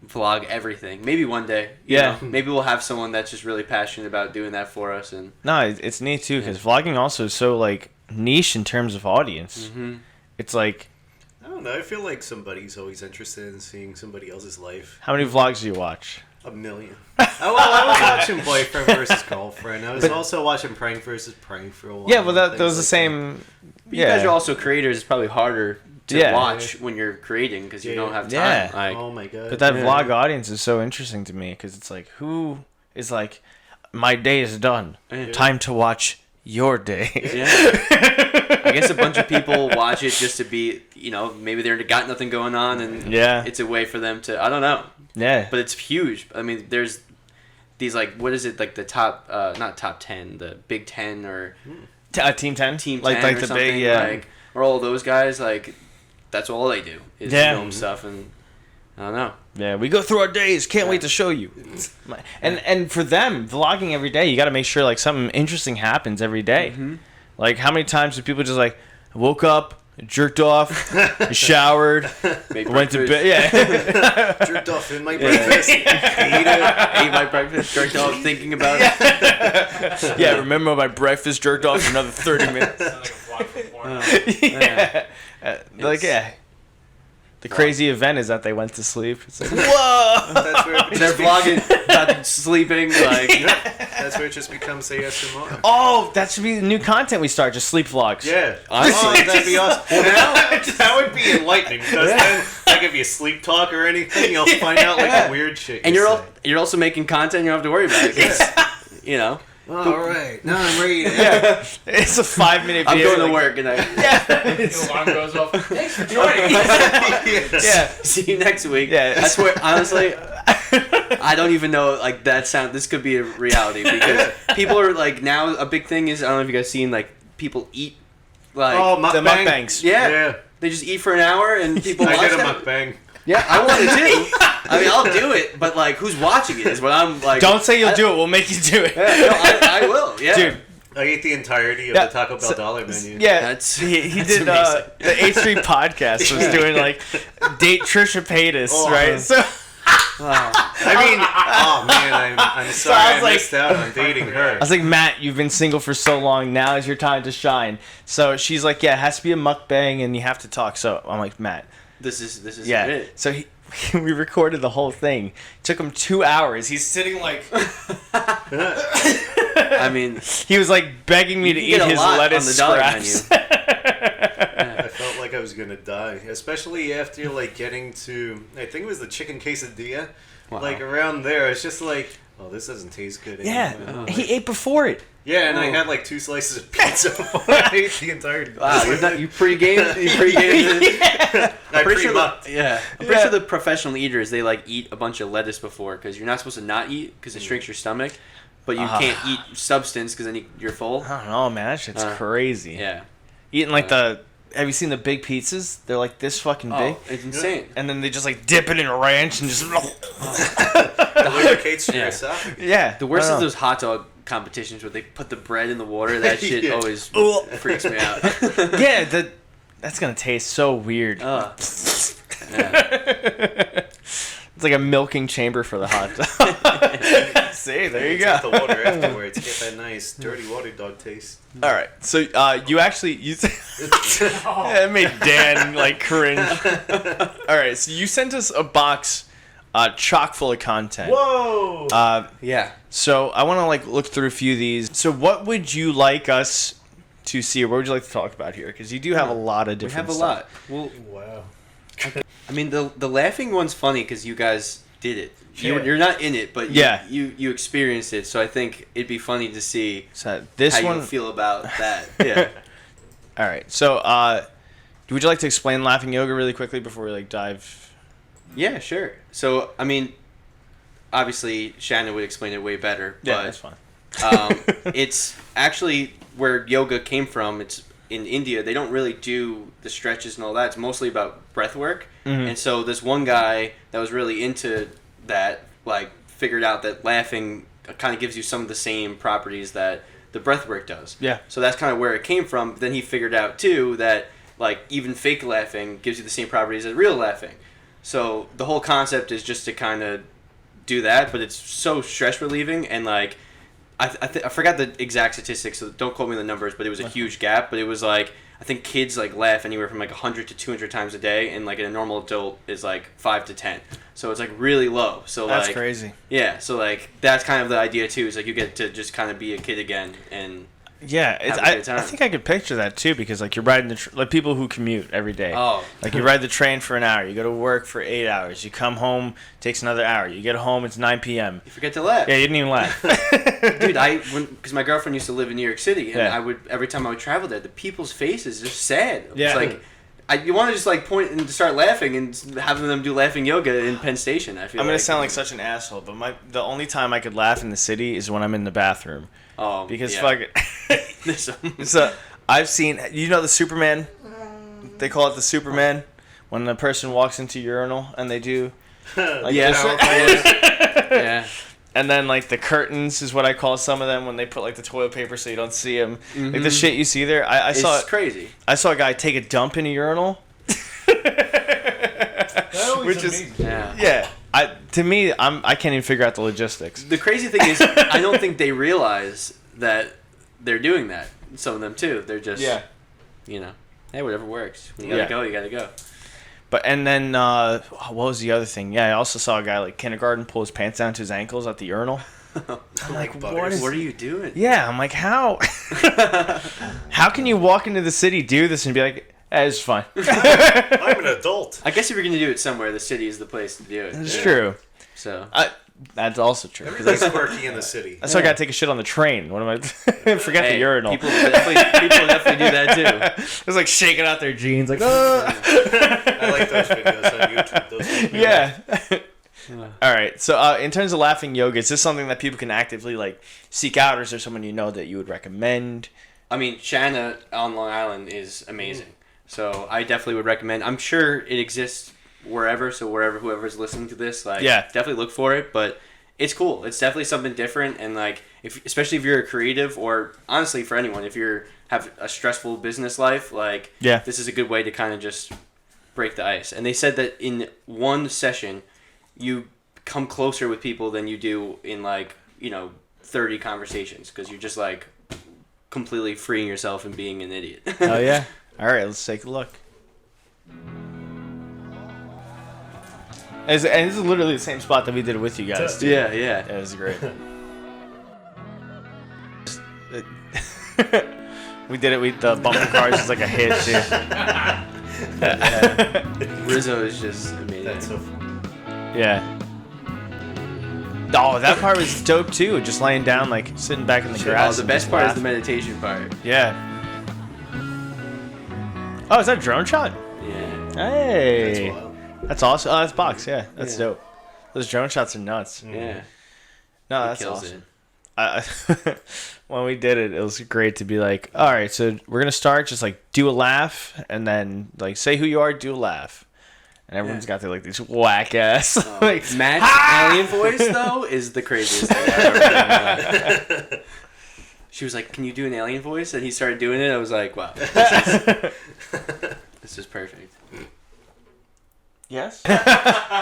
[SPEAKER 3] vlog everything. Maybe one day. You know? Maybe we'll have someone that's just really passionate about doing that for us. And
[SPEAKER 1] no, it's neat too because vlogging also is so like niche in terms of audience.
[SPEAKER 3] Mm-hmm.
[SPEAKER 1] It's like,
[SPEAKER 2] I don't know. I feel like somebody's always interested in seeing somebody else's life.
[SPEAKER 1] how many vlogs do you watch?
[SPEAKER 2] A million. I was watching Boyfriend versus Girlfriend. I was also watching Prank versus Prank for a while.
[SPEAKER 1] Yeah, well, that was the same.
[SPEAKER 3] you guys are also creators. It's probably harder to watch when you're creating because you don't have time.
[SPEAKER 1] Yeah.
[SPEAKER 3] Like,
[SPEAKER 2] oh my god.
[SPEAKER 1] But that vlog audience is so interesting to me because it's like, who is like, my day is done. Time to watch your day.
[SPEAKER 3] Yeah. I guess a bunch of people watch it just to be, maybe they're got nothing going on, and it's a way for them to, I don't know.
[SPEAKER 1] Yeah.
[SPEAKER 3] But it's huge. I mean, there's these like, what is it, like the top, not top 10, the Big 10 or
[SPEAKER 1] Team 10?
[SPEAKER 3] Team 10
[SPEAKER 1] like
[SPEAKER 3] or
[SPEAKER 1] the
[SPEAKER 3] something,
[SPEAKER 1] big,
[SPEAKER 3] like, or all those guys, like, that's all they do is film stuff, and I don't know.
[SPEAKER 1] Yeah, we go through our days. Can't wait to show you. And for them, vlogging every day, you got to make sure like something interesting happens every day.
[SPEAKER 3] Mm-hmm.
[SPEAKER 1] Like how many times do people just like woke up, jerked off, showered, went to bed? Yeah,
[SPEAKER 2] jerked off in my breakfast.
[SPEAKER 3] ate my breakfast, jerked off thinking about it.
[SPEAKER 1] Yeah, remember my breakfast, jerked off for another 30 minutes. The crazy event is that they went to sleep. It's like, whoa!
[SPEAKER 2] That's where
[SPEAKER 3] They're vlogging about sleeping. Like,
[SPEAKER 2] that's where it just becomes ASMR.
[SPEAKER 1] Oh, that should be the new content we start. Just sleep vlogs.
[SPEAKER 2] Yeah,
[SPEAKER 1] honestly,
[SPEAKER 2] that'd be awesome. That would be enlightening because then, like, if you sleep talk or anything, you'll find out like weird shit.
[SPEAKER 3] And you're also making content. You don't have to worry about it.
[SPEAKER 2] All right, now I'm ready.
[SPEAKER 1] It's a 5-minute video.
[SPEAKER 3] I'm going to work and
[SPEAKER 4] The alarm goes off. Thanks for joining.
[SPEAKER 1] Yeah.
[SPEAKER 3] See you next week.
[SPEAKER 1] Yeah.
[SPEAKER 3] That's where honestly, I don't even know. Like this could be a reality because people are like now a big thing is I don't know if you guys seen like people eat like
[SPEAKER 1] the mukbangs.
[SPEAKER 3] Yeah. They just eat for an hour and people watch
[SPEAKER 2] I did a
[SPEAKER 3] that.
[SPEAKER 2] mukbang.
[SPEAKER 3] Yeah, I want to do. I mean, I'll do it, but like, who's watching it is what I'm like.
[SPEAKER 1] Don't say you'll do it. We'll make you do it.
[SPEAKER 3] Yeah, no, I will. Yeah,
[SPEAKER 1] dude.
[SPEAKER 2] I ate the entirety of the Taco Bell dollar menu.
[SPEAKER 1] Yeah, he did the H3 podcast was doing like date Trisha Paytas, right? So
[SPEAKER 2] oh man, I'm sorry I missed out on dating her.
[SPEAKER 1] I was like, Matt, you've been single for so long. Now is your time to shine. So she's like, yeah, it has to be a mukbang and you have to talk. So I'm like, Matt,
[SPEAKER 3] this is it.
[SPEAKER 1] So we recorded the whole thing. It took him 2 hours. He's sitting like.
[SPEAKER 3] I mean,
[SPEAKER 1] he was like begging me to eat his lettuce scraps.
[SPEAKER 2] I felt like I was gonna die, especially after like getting to I think it was the chicken quesadilla. Like around there, it's just like, oh, this doesn't taste good anymore.
[SPEAKER 1] Yeah, he ate before it.
[SPEAKER 2] Yeah, and I had like 2 slices of pizza before I ate the entire.
[SPEAKER 3] Wow, you pre-game? You pre-game?
[SPEAKER 2] I'm pretty sure.
[SPEAKER 3] I'm pretty sure the professional eaters, they like eat a bunch of lettuce before because you're not supposed to not eat because it shrinks your stomach, but you can't eat substance because then you're full.
[SPEAKER 1] I don't know, man. That shit's crazy.
[SPEAKER 3] Yeah.
[SPEAKER 1] Eating like have you seen the big pizzas? They're like this fucking big.
[SPEAKER 3] It's insane.
[SPEAKER 1] And then they just like dip it in ranch and just.
[SPEAKER 2] The lubricates your esophagus.
[SPEAKER 1] Yeah.
[SPEAKER 3] The worst is those hot dog competitions where they put the bread in the water. That shit always freaks me out.
[SPEAKER 1] Yeah, that's gonna taste so weird.
[SPEAKER 3] Yeah.
[SPEAKER 1] It's like a milking chamber for the hot dog. See, there you go.
[SPEAKER 2] The water afterwards, get that nice dirty water dog taste.
[SPEAKER 1] All right, so you it made Dan like cringe. All right, so you sent us a box chock full of content.
[SPEAKER 2] Whoa!
[SPEAKER 3] Yeah.
[SPEAKER 1] So I want to like look through a few of these. So what would you like us to see, or what would you like to talk about here? Because you do have a lot of different.
[SPEAKER 3] We have a lot. Well,
[SPEAKER 2] Wow.
[SPEAKER 3] I mean, the laughing one's funny because you guys did it. You're not in it, but you experienced it. So I think it'd be funny to see
[SPEAKER 1] so this
[SPEAKER 3] how
[SPEAKER 1] one
[SPEAKER 3] you feel about that. Yeah.
[SPEAKER 1] All right. So would you like to explain laughing yoga really quickly before we like dive?
[SPEAKER 3] Yeah, sure. So I mean, obviously Shannon would explain it way better.
[SPEAKER 1] Yeah,
[SPEAKER 3] but,
[SPEAKER 1] that's fine.
[SPEAKER 3] It's actually where yoga came from. It's in India. They don't really do the stretches and all that. It's mostly about breath work.
[SPEAKER 1] Mm-hmm.
[SPEAKER 3] And so this one guy that was really into that, like, figured out that laughing kind of gives you some of the same properties that the breath work does.
[SPEAKER 1] Yeah.
[SPEAKER 3] So that's kind of where it came from. But then he figured out too that like even fake laughing gives you the same properties as real laughing. So the whole concept is just to kind of do that, but it's so stress relieving and like I forgot the exact statistics, so don't quote me on the numbers, but it was a huge gap. But it was like I think kids like laugh anywhere from like 100 to 200 times a day, and like a normal adult is like 5 to 10. So it's like really low. So
[SPEAKER 1] That's
[SPEAKER 3] like
[SPEAKER 1] crazy.
[SPEAKER 3] Yeah, so like that's kind of the idea too. Is like you get to just kind of be a kid again and.
[SPEAKER 1] Yeah,
[SPEAKER 3] Have a
[SPEAKER 1] I
[SPEAKER 3] good time.
[SPEAKER 1] think I could picture that too because like you're riding like people who commute every day.
[SPEAKER 3] Oh.
[SPEAKER 1] Like you ride the train for an hour, you go to work for 8 hours, you come home, takes another hour, you get home, it's 9 p.m.
[SPEAKER 3] You forget to laugh.
[SPEAKER 1] Yeah, you didn't even laugh.
[SPEAKER 3] Dude, because my girlfriend used to live in New York City, and I would every time I would travel there, the people's faces just sad.
[SPEAKER 1] Yeah.
[SPEAKER 3] It's like you want to just like point and start laughing and having them do laughing yoga in Penn Station. I feel
[SPEAKER 1] I'm gonna sound like such an asshole, but the only time I could laugh in the city is when I'm in the bathroom.
[SPEAKER 3] Oh,
[SPEAKER 1] Because
[SPEAKER 3] yeah.
[SPEAKER 1] fuck it. So I've seen, you know, the Superman. They call it the Superman when the person walks into urinal and they do. Like this.
[SPEAKER 3] Yeah.
[SPEAKER 1] And then like the curtains is what I call some of them when they put like the toilet paper so you don't see them. Like the shit you see there. I saw
[SPEAKER 3] It's crazy.
[SPEAKER 1] I saw a guy take a dump in a urinal. Which is yeah. To me, I can't even figure out the logistics.
[SPEAKER 3] The crazy thing is, I don't think they realize that they're doing that. Some of them too. They're just you know, hey, whatever works. When you gotta go, you gotta go.
[SPEAKER 1] But and then what was the other thing? Yeah, I also saw a guy like kindergarten pull his pants down to his ankles at the urinal. I'm like, what
[SPEAKER 3] are you doing?
[SPEAKER 1] Yeah, I'm like, how? How can you walk into the city, do this, and be like, it's fine.
[SPEAKER 2] I'm an adult.
[SPEAKER 3] I guess if you're gonna do it somewhere, the city is the place to do it.
[SPEAKER 1] It's true.
[SPEAKER 3] So
[SPEAKER 1] that's also true.
[SPEAKER 2] Everything's quirky in the city.
[SPEAKER 1] That's why I gotta take a shit on the train. What am I? Forget the urinal.
[SPEAKER 3] People definitely do that too.
[SPEAKER 1] It's like shaking out their jeans, like,
[SPEAKER 2] I like those videos on YouTube. Those
[SPEAKER 1] yeah. All right. So, in terms of laughing yoga, is this something that people can actively like seek out, or is there someone you know that you would recommend?
[SPEAKER 3] I mean, Shanna on Long Island is amazing. So I definitely would recommend. I'm sure it exists wherever. So whoever's listening to this, like, definitely look for it. But it's cool. It's definitely something different. And like, especially if you're a creative, or honestly for anyone, if you have a stressful business life, like, this is a good way to kind of just break the ice. And they said that in one session, you come closer with people than you do in like 30 conversations because you're just like completely freeing yourself and being an idiot.
[SPEAKER 1] Oh yeah. All right, let's take a look. And this is literally the same spot that we did it with you guys. Too.
[SPEAKER 3] Yeah.
[SPEAKER 1] It was great. We did it with the bumper cars. It's like a hit, too.
[SPEAKER 3] Rizzo is just amazing.
[SPEAKER 2] That's so funny.
[SPEAKER 1] Yeah. Oh, that part was dope too. Just laying down, like sitting back in the grass.
[SPEAKER 3] The
[SPEAKER 1] and
[SPEAKER 3] best
[SPEAKER 1] just
[SPEAKER 3] part is the
[SPEAKER 1] laughing.
[SPEAKER 3] meditation part.
[SPEAKER 1] Yeah. Oh, is that a drone shot?
[SPEAKER 3] Yeah.
[SPEAKER 1] Hey.
[SPEAKER 2] That's wild.
[SPEAKER 1] That's awesome. Oh, that's Box. Yeah, that's
[SPEAKER 3] Yeah.
[SPEAKER 1] dope. Those drone shots are nuts.
[SPEAKER 3] Yeah.
[SPEAKER 1] No,
[SPEAKER 3] He
[SPEAKER 1] that's
[SPEAKER 3] kills
[SPEAKER 1] awesome.
[SPEAKER 3] it.
[SPEAKER 1] When we did it, it was great to be like, all right, so we're gonna start just like do a laugh, and then like say who you are, do a laugh, and everyone's got their like these whack ass like
[SPEAKER 3] Matt's alien voice though is the craziest thing I've ever heard in my life. She was like, "Can you do an alien voice?" And he started doing it. I was like, "Wow, this is perfect."
[SPEAKER 1] yes.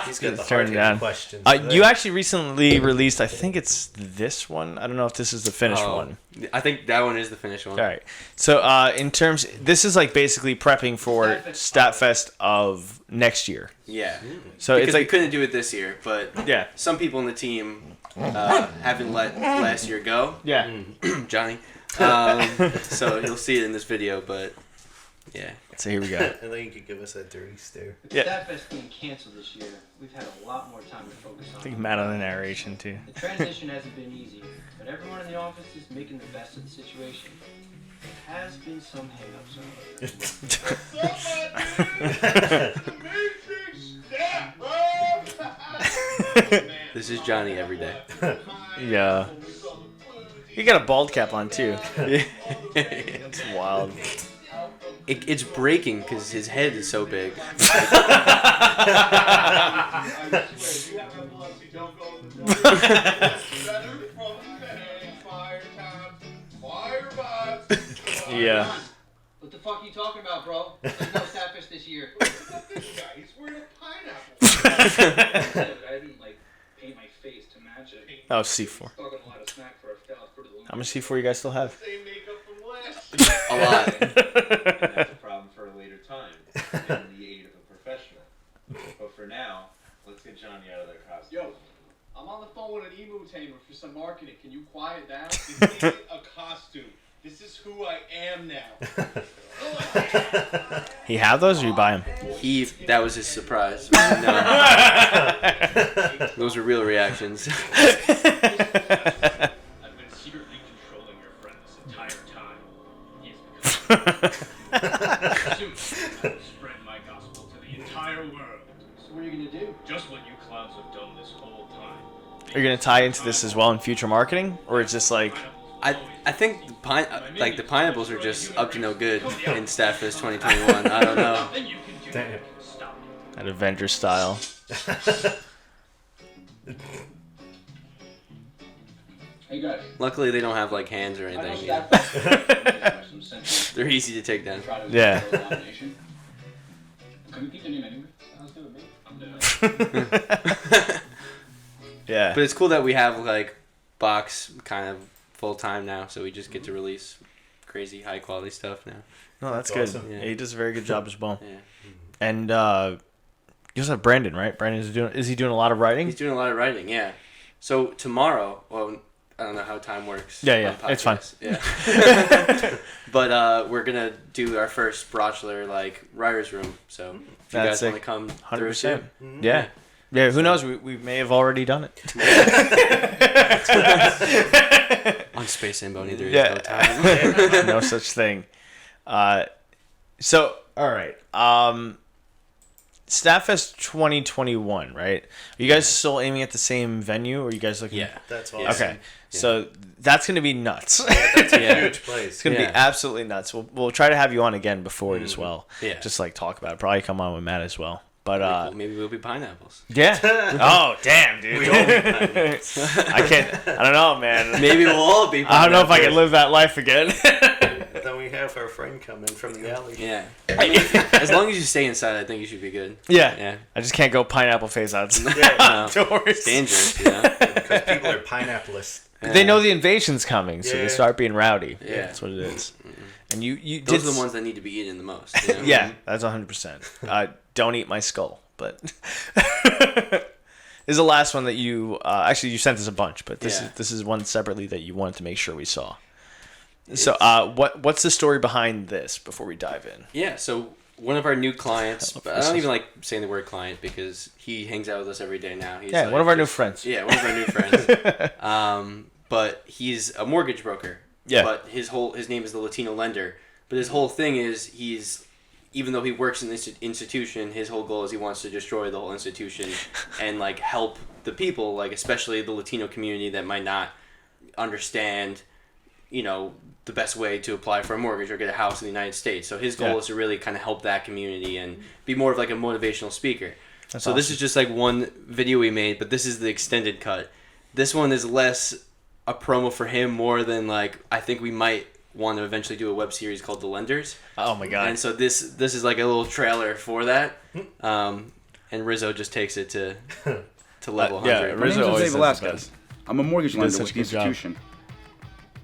[SPEAKER 2] He's got the
[SPEAKER 1] Turn it down.
[SPEAKER 2] hard questions.
[SPEAKER 1] You actually recently released, I think it's this one. I don't know if this is the finished one.
[SPEAKER 3] I think that one is the finished one.
[SPEAKER 1] All right. So in terms, this is like basically prepping for STATTFEST of next year.
[SPEAKER 3] Yeah.
[SPEAKER 1] So
[SPEAKER 3] Because
[SPEAKER 1] it's
[SPEAKER 3] we
[SPEAKER 1] like,
[SPEAKER 3] couldn't do it this year, but
[SPEAKER 1] yeah,
[SPEAKER 3] some people in the team haven't let last year go.
[SPEAKER 1] yeah.
[SPEAKER 3] Johnny. So you'll see it in this video, but yeah.
[SPEAKER 1] So here we go.
[SPEAKER 2] and then you could give us that dirty stare.
[SPEAKER 8] With
[SPEAKER 1] Yeah.
[SPEAKER 8] STATTFEST being canceled this year, we've had a lot more time to focus on
[SPEAKER 1] I think Matt on the narration too.
[SPEAKER 8] The transition hasn't been easy, but everyone in the office is making the best of the situation. There has been some hang-ups,
[SPEAKER 3] This is Johnny every day.
[SPEAKER 1] Yeah. You got a bald cap on too. It's wild.
[SPEAKER 3] It's breaking because his head is so big.
[SPEAKER 1] Yeah.
[SPEAKER 8] What the fuck are you talking about, bro? There's no STATTFEST this year.
[SPEAKER 9] He's wearing a pineapple.
[SPEAKER 8] I didn't like paint my face to match it.
[SPEAKER 1] Oh, C4.
[SPEAKER 8] Talking a lot of smack for a fella for the
[SPEAKER 1] How much C4 you guys still have?
[SPEAKER 9] Same makeup from last
[SPEAKER 3] A lot.
[SPEAKER 10] That's a problem for a later time, and the aid of a professional. But for now, let's get Johnny out of that costume.
[SPEAKER 9] Yo, I'm on the phone with an emu tamer for some marketing. Can you quiet down? This isn't a costume. This is who I am now.
[SPEAKER 1] He have those or you buy them?
[SPEAKER 3] That was his surprise. No. Those were real reactions.
[SPEAKER 9] I've been secretly controlling your friend this entire time. He has become spread my gospel to the entire world.
[SPEAKER 8] So what are you gonna do?
[SPEAKER 9] Just what you clowns have done this whole time.
[SPEAKER 1] Are you gonna tie into this as well in future marketing, or it's just like?
[SPEAKER 3] I think the pineapples are just up to no good in STATTFEST 2021. I don't know.
[SPEAKER 9] Nothing you can do.
[SPEAKER 2] Damn.
[SPEAKER 9] Stop it.
[SPEAKER 1] An Avenger style.
[SPEAKER 8] Hey guys,
[SPEAKER 3] Luckily, they don't have like hands or
[SPEAKER 8] I know
[SPEAKER 3] anything.
[SPEAKER 8] STATTFEST some sense.
[SPEAKER 3] They're easy to take down.
[SPEAKER 8] Try to
[SPEAKER 1] Yeah.
[SPEAKER 8] control the nomination. Can we keep the name anyway? Sounds good with me. I'm down.
[SPEAKER 1] Yeah.
[SPEAKER 3] But it's cool that we have like Box kind of full time now, so we just get to release crazy high quality stuff now.
[SPEAKER 1] No, that's
[SPEAKER 2] That's
[SPEAKER 1] good.
[SPEAKER 2] awesome.
[SPEAKER 1] Yeah, he does a very good job as well.
[SPEAKER 3] Yeah.
[SPEAKER 1] And you also have Brandon, right? Is he doing a lot of writing?
[SPEAKER 3] He's doing a lot of writing, yeah. So tomorrow, well, I don't know how time works.
[SPEAKER 1] Yeah,
[SPEAKER 3] on
[SPEAKER 1] it's fine.
[SPEAKER 3] podcasts. Yeah. But we're gonna do our first Brachelor like writers room. So if you
[SPEAKER 1] That's
[SPEAKER 3] guys want to
[SPEAKER 1] sick.
[SPEAKER 3] come
[SPEAKER 1] 100%.
[SPEAKER 3] through,
[SPEAKER 1] Yeah. Yeah, who knows? We may have already done it.
[SPEAKER 3] on Space Zambonie there is
[SPEAKER 1] Yeah.
[SPEAKER 3] no time.
[SPEAKER 1] No such thing. So, all right. STATTFEST 2021, right? Are you guys still aiming at the same venue, or are you guys looking?
[SPEAKER 3] Yeah.
[SPEAKER 2] That's
[SPEAKER 3] Yeah.
[SPEAKER 2] awesome.
[SPEAKER 1] Okay. So that's going to be nuts.
[SPEAKER 2] That's a
[SPEAKER 3] Yeah.
[SPEAKER 2] huge place.
[SPEAKER 1] It's going to
[SPEAKER 3] Yeah.
[SPEAKER 1] be absolutely nuts. We'll try to have you on again before it as well.
[SPEAKER 3] Yeah.
[SPEAKER 1] Just like talk about it. Probably come on with Matt as well. But
[SPEAKER 3] Well, maybe we'll be pineapples.
[SPEAKER 1] yeah. Oh, damn, dude. I can't. I don't know, man.
[SPEAKER 3] Maybe we'll all be.
[SPEAKER 1] I don't know if I can
[SPEAKER 3] pineapples.
[SPEAKER 1] live that life again.
[SPEAKER 2] Then we have our friend come in from the alley.
[SPEAKER 3] Yeah. I mean, as long as you stay inside, I think you should be good.
[SPEAKER 1] Yeah.
[SPEAKER 3] Yeah.
[SPEAKER 1] I just can't go pineapple face out
[SPEAKER 3] No,
[SPEAKER 1] outdoors.
[SPEAKER 3] it's dangerous, you know?
[SPEAKER 2] Because people are pineapplists.
[SPEAKER 1] They know the invasion's coming, so
[SPEAKER 2] Yeah.
[SPEAKER 1] they start being rowdy.
[SPEAKER 3] Yeah.
[SPEAKER 1] That's what it is. And you
[SPEAKER 3] Those
[SPEAKER 1] did
[SPEAKER 3] are the ones that need to be eaten the most. You know?
[SPEAKER 1] Yeah, that's 100%. Don't eat my skull, but this is the last one that you actually you sent us a bunch, but
[SPEAKER 3] Yeah.
[SPEAKER 1] this is one separately that you wanted to make sure we saw. So what's the story behind this before we dive in?
[SPEAKER 3] Yeah, so one of our new clients. I don't even like saying the word client because he hangs out with us every day now. He's
[SPEAKER 1] Yeah,
[SPEAKER 3] like,
[SPEAKER 1] one of our new friends.
[SPEAKER 3] Yeah, one of our new friends. But he's a mortgage broker.
[SPEAKER 1] Yeah.
[SPEAKER 3] But his name is the Latino lender. But his whole thing is even though he works in this institution, his whole goal is he wants to destroy the whole institution and like help the people, like especially the Latino community that might not understand, the best way to apply for a mortgage or get a house in the United States. So his goal is to really kind of help that community and be more of like a motivational speaker. That's awesome. This is just like one video we made, but this is the extended cut. This one is less a promo for him, more than like I think we might want to eventually do a web series called The Lenders.
[SPEAKER 1] Oh my god!
[SPEAKER 3] And so this is like a little trailer for that, and Rizzo just takes it to level 100.
[SPEAKER 11] Yeah, Rizzo always Velasquez. I'm a mortgage lender with the institution.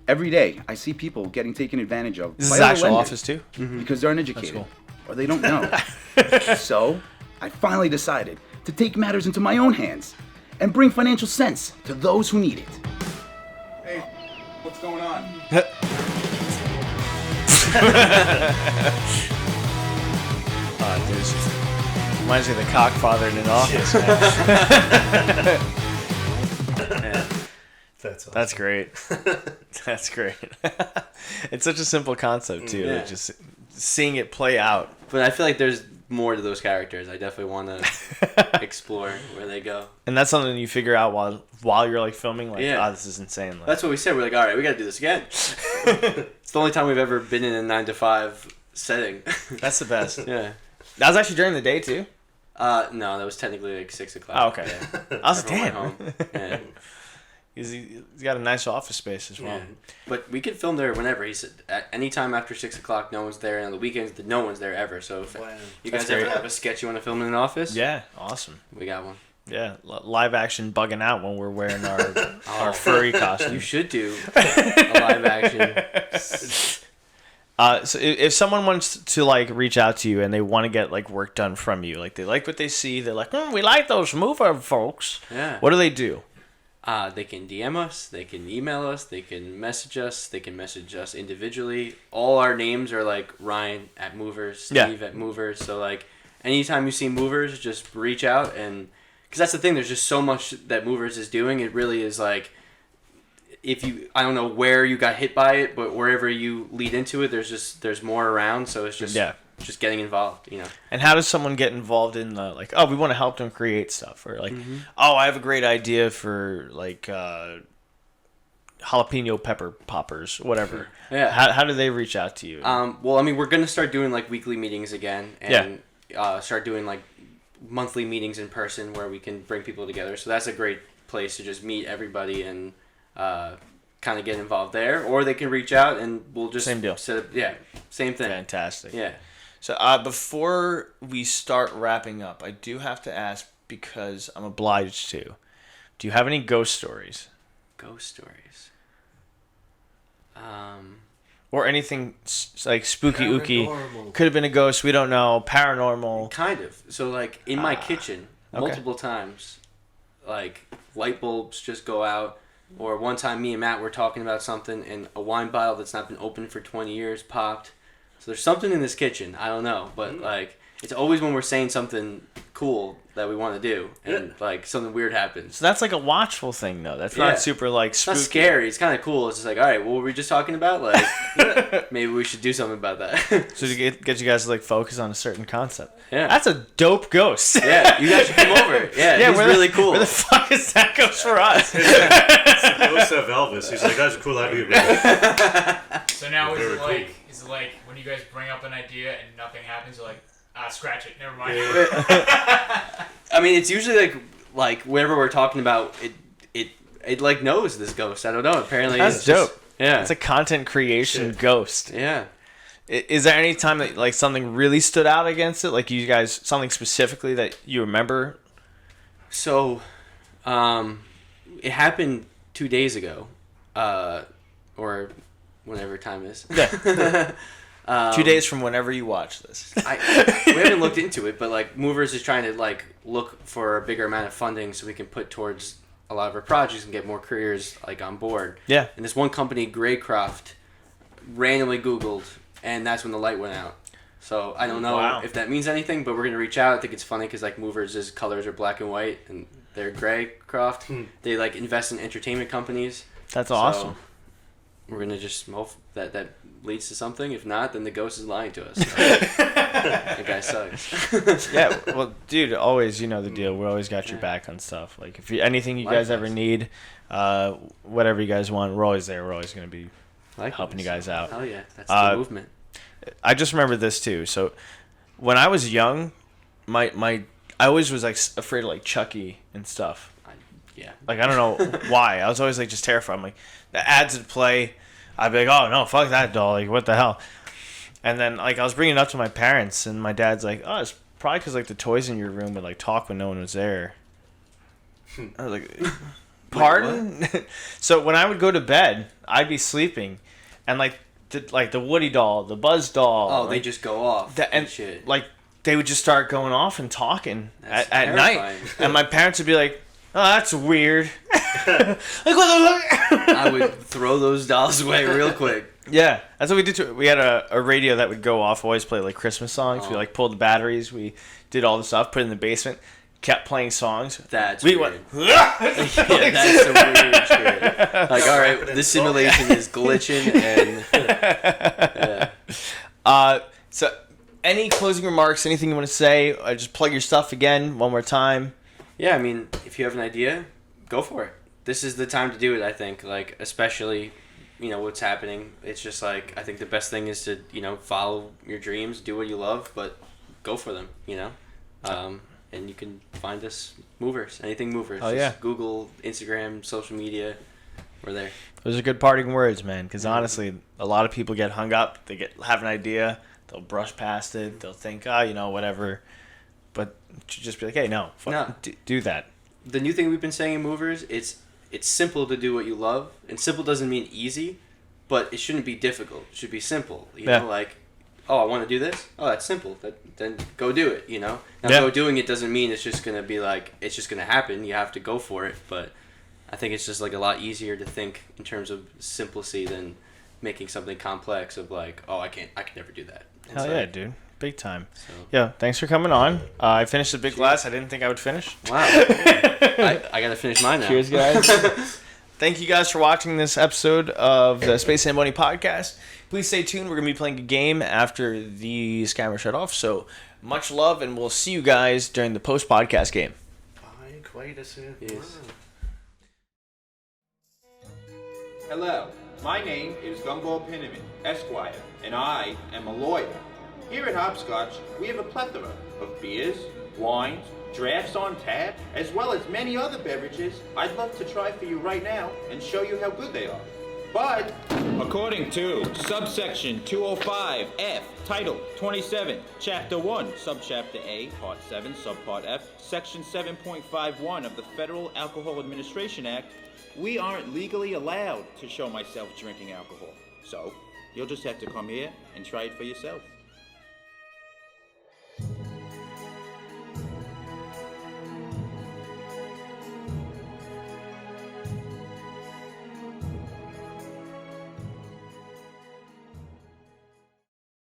[SPEAKER 11] Every day, I see people getting taken advantage of.
[SPEAKER 1] This is actual office too,
[SPEAKER 11] because they're uneducated or they don't know. So, I finally decided to take matters into my own hands and bring financial sense to those who need it.
[SPEAKER 7] Hey, what's going on?
[SPEAKER 1] Dude, reminds me of the cockfather in an office. Man.
[SPEAKER 2] That's awesome.
[SPEAKER 1] That's great. That's great. It's such a simple concept too.
[SPEAKER 3] Yeah.
[SPEAKER 1] Just seeing it play out.
[SPEAKER 3] But I feel like there's more to those characters. I definitely want to explore where they go.
[SPEAKER 1] And that's something you figure out while you're like filming. Like, this is insane. Like,
[SPEAKER 3] that's what we said. We're like, all right, we got to do this again. It's the only time we've ever been in a 9-to-5 setting.
[SPEAKER 1] That's the best.
[SPEAKER 3] Yeah.
[SPEAKER 1] That was actually during the day too.
[SPEAKER 3] No, that was technically like 6 o'clock.
[SPEAKER 1] Oh, okay.
[SPEAKER 3] Yeah.
[SPEAKER 1] I was
[SPEAKER 3] Everyone
[SPEAKER 1] damn.
[SPEAKER 3] went home. Yeah.
[SPEAKER 1] He's got a nice office space as well.
[SPEAKER 3] Yeah. But we could film there whenever. He said at any time after 6 o'clock, no one's there, and on the weekends, no one's there ever. So if you guys ever have a sketch you want to film in an office,
[SPEAKER 1] yeah, awesome.
[SPEAKER 3] We got one.
[SPEAKER 1] Yeah, live action bugging out when we're wearing our furry costume.
[SPEAKER 3] You should do a live action.
[SPEAKER 1] So if someone wants to like reach out to you and they want to get like work done from you, like they like what they see, they're like, we like those Moverz folks.
[SPEAKER 3] Yeah.
[SPEAKER 1] What do they do?
[SPEAKER 3] They can DM us, they can email us, they can message us individually. All our names are like Ryan at Moverz, Steve at Moverz. So like anytime you see Moverz, just reach out, and because that's the thing, there's just so much that Moverz is doing. It really is like, I don't know where you got hit by it, but wherever you lead into it, there's more around. So it's just just getting involved,
[SPEAKER 1] And how does someone get involved in the like? Oh, we want to help them create stuff, or like, oh, I have a great idea for like jalapeno pepper poppers, whatever.
[SPEAKER 3] Yeah.
[SPEAKER 1] How do they reach out to you?
[SPEAKER 3] Well, I mean, we're gonna start doing like weekly meetings again, and start doing like monthly meetings in person where we can bring people together. So that's a great place to just meet everybody and kind of get involved there. Or they can reach out and we'll just
[SPEAKER 1] same deal.
[SPEAKER 3] Set up, same thing.
[SPEAKER 1] Fantastic.
[SPEAKER 3] Yeah.
[SPEAKER 1] So before we start wrapping up, I do have to ask, because I'm obliged to. Do you have any ghost stories?
[SPEAKER 3] Ghost stories.
[SPEAKER 1] Or anything like spooky ooky. Could have been a ghost. We don't know. Paranormal.
[SPEAKER 3] Kind of. So like in my kitchen, multiple times, like light bulbs just go out. Or one time me and Matt were talking about something and a wine bottle that's not been opened for 20 years popped. So there's something in this kitchen. I don't know. But like it's always when we're saying something cool that we want to do and like something weird happens.
[SPEAKER 1] So that's like a watchful thing though. That's not super like spooky.
[SPEAKER 3] It's not scary. It's kind of cool. It's just like, all right, what were we just talking about? Like maybe we should do something about that.
[SPEAKER 1] So to get you guys to like focus on a certain concept.
[SPEAKER 3] Yeah.
[SPEAKER 1] That's a dope ghost.
[SPEAKER 3] Yeah, you guys should come over. Yeah, he's really cool.
[SPEAKER 1] Where the fuck is that ghost for us?
[SPEAKER 2] It's the ghost of Elvis. He's like, that's a cool idea, bro.
[SPEAKER 4] So now is it like when you guys bring up an idea and nothing happens, you're like, scratch it, never mind.
[SPEAKER 3] I mean, it's usually like whenever we're talking about it like knows this ghost. I don't know. Apparently,
[SPEAKER 1] that's dope.
[SPEAKER 3] Yeah,
[SPEAKER 1] it's a content creation ghost.
[SPEAKER 3] Yeah.
[SPEAKER 1] Is there any time that like something really stood out against it? Like you guys, something specifically that you remember?
[SPEAKER 3] So, it happened 2 days ago, or whenever time is.
[SPEAKER 1] Yeah. 2 days from whenever you watch this.
[SPEAKER 3] We haven't looked into it, but like Moverz is trying to like look for a bigger amount of funding so we can put towards a lot of our projects and get more careers like on board.
[SPEAKER 1] Yeah.
[SPEAKER 3] And this one company, Graycroft, randomly Googled, and that's when the light went out. So I don't know if that means anything, but we're gonna reach out. I think it's funny because like Moverz' colors are black and white, and they're gray. Croft. They like invest in entertainment companies.
[SPEAKER 1] That's awesome.
[SPEAKER 3] We're gonna just hope that leads to something. If not, then the ghost is lying to us. So. That guy sucks.
[SPEAKER 1] Yeah, well, dude, always, you know the deal. We always got your back on stuff. Like, if anything you guys ever need, whatever you guys want, we're always there. We're always going to be helping you guys out.
[SPEAKER 3] Hell yeah, that's the movement.
[SPEAKER 1] I just remember this, too. So, when I was young, I always was, like, afraid of, like, Chucky and stuff.
[SPEAKER 3] Yeah.
[SPEAKER 1] Like, I don't know why. I was always, like, just terrified. I'm like, the ads would play. I'd be like, oh, no, fuck that doll. Like, what the hell? And then, like, I was bringing it up to my parents, and my dad's like, oh, it's probably because, like, the toys in your room would, like, talk when no one was there. I was like, pardon? So when I would go to bed, I'd be sleeping, and, like, the Woody doll, the Buzz doll.
[SPEAKER 3] Oh, they just go off
[SPEAKER 1] and
[SPEAKER 3] shit.
[SPEAKER 1] Like, they would just start going off and talking at night.
[SPEAKER 3] terrifying.
[SPEAKER 1] And my parents would be like, oh, that's weird. Like, what the fuck?
[SPEAKER 3] I would throw those dolls away real quick.
[SPEAKER 1] Yeah, that's what we did. We had a radio that would go off, always play like Christmas songs. We like pulled the batteries. We did all the stuff, put it in the basement, kept playing songs.
[SPEAKER 3] That's
[SPEAKER 1] we
[SPEAKER 3] weird.
[SPEAKER 1] went.
[SPEAKER 3] Yeah, that's some weird shit. Like, all right, this simulation is glitching, and
[SPEAKER 1] So, any closing remarks? Anything you want to say? Just plug your stuff again one more time.
[SPEAKER 3] Yeah, I mean, if you have an idea, go for it. This is the time to do it. I think, like, especially. You know what's happening. It's just like I think the best thing is to follow your dreams, do what you love, but go for them. And you can find us Moverz, anything Moverz.
[SPEAKER 1] Oh yeah.
[SPEAKER 3] Google, Instagram, social media, we're there.
[SPEAKER 1] Those are good parting words, man. Because honestly, a lot of people get hung up. They have an idea, they'll brush past it, they'll think, whatever. But just be like, hey, no. Do that.
[SPEAKER 3] The new thing we've been saying in Moverz, it's simple to do what you love, and simple doesn't mean easy, but it shouldn't be difficult. It should be simple. You know, like, oh, I want to do this. Oh, that's simple. Then go do it. Now, go doing it doesn't mean it's just gonna be like it's just gonna happen. You have to go for it. But I think it's just like a lot easier to think in terms of simplicity than making something complex. Of like, oh, I can never do that.
[SPEAKER 1] Hell yeah, dude. Big time. So. Yeah, thanks for coming on. I finished a big glass I didn't think I would finish.
[SPEAKER 3] Wow. I got to finish mine now.
[SPEAKER 1] Cheers, guys. Thank you guys for watching this episode of the Space Zambonie podcast. Please stay tuned. We're going to be playing a game after these cameras shut off. So much love, and we'll see you guys during the post-podcast game.
[SPEAKER 2] Bye, quite a soon.
[SPEAKER 3] Yes.
[SPEAKER 12] Hello, my name is Gumball Pinnaman, Esquire, and I am a lawyer. Here at Hopscotch, we have a plethora of beers, wines, drafts on tap, as well as many other beverages I'd love to try for you right now and show you how good they are. But, according to subsection 205F, Title 27, Chapter 1, Subchapter A, Part 7, Subpart F, Section 7.51 of the Federal Alcohol Administration Act, we aren't legally allowed to show myself drinking alcohol. So, you'll just have to come here and try it for yourself.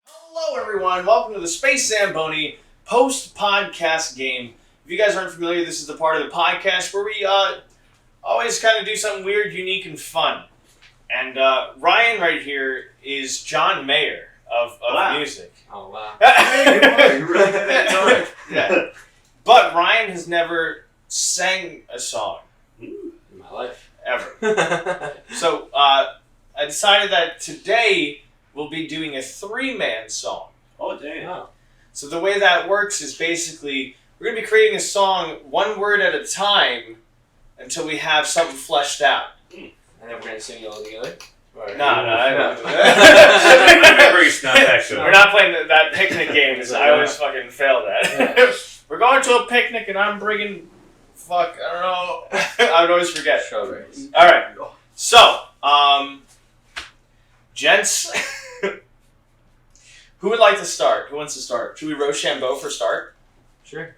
[SPEAKER 1] Hello, everyone. Welcome to the Space Zambonie post-podcast game. If you guys aren't familiar, this is the part of the podcast where we always kind of do something weird, unique, and fun. And Ryan right here is John Mayer of music.
[SPEAKER 3] Oh, wow.
[SPEAKER 1] You really did that. Yeah. But Ryan has never sang a song.
[SPEAKER 3] In my life.
[SPEAKER 1] Ever. So I decided that today we'll be doing a 3-man song.
[SPEAKER 3] Oh, damn. Wow.
[SPEAKER 1] So the way that works is basically we're going to be creating a song one word at a time until we have something fleshed out.
[SPEAKER 3] And then we're going to sing it all together?
[SPEAKER 1] No. We're not playing that picnic game because I always fucking fail that. Yeah. We're going to a picnic and I'm bringing... Fuck, I don't know. I would always forget.
[SPEAKER 3] Strawberries.
[SPEAKER 1] All right. So, gents, who would like to start? Who wants to start? Should we Rochambeau for start?
[SPEAKER 3] Sure.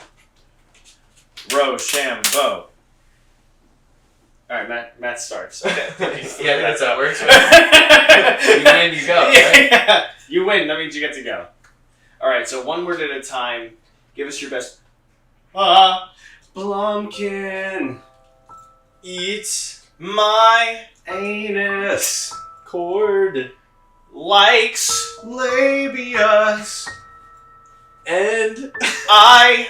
[SPEAKER 1] Rochambeau. All right, Matt starts. Okay.
[SPEAKER 3] Yeah, that's how it works. Right? You win, you go. Right?
[SPEAKER 1] Yeah. You win. That means you get to go. All right, so one word at a time. Give us your best.
[SPEAKER 3] Blumpkin.
[SPEAKER 1] Eat my
[SPEAKER 3] Anus. Cord.
[SPEAKER 1] likes
[SPEAKER 3] Labias. And
[SPEAKER 1] I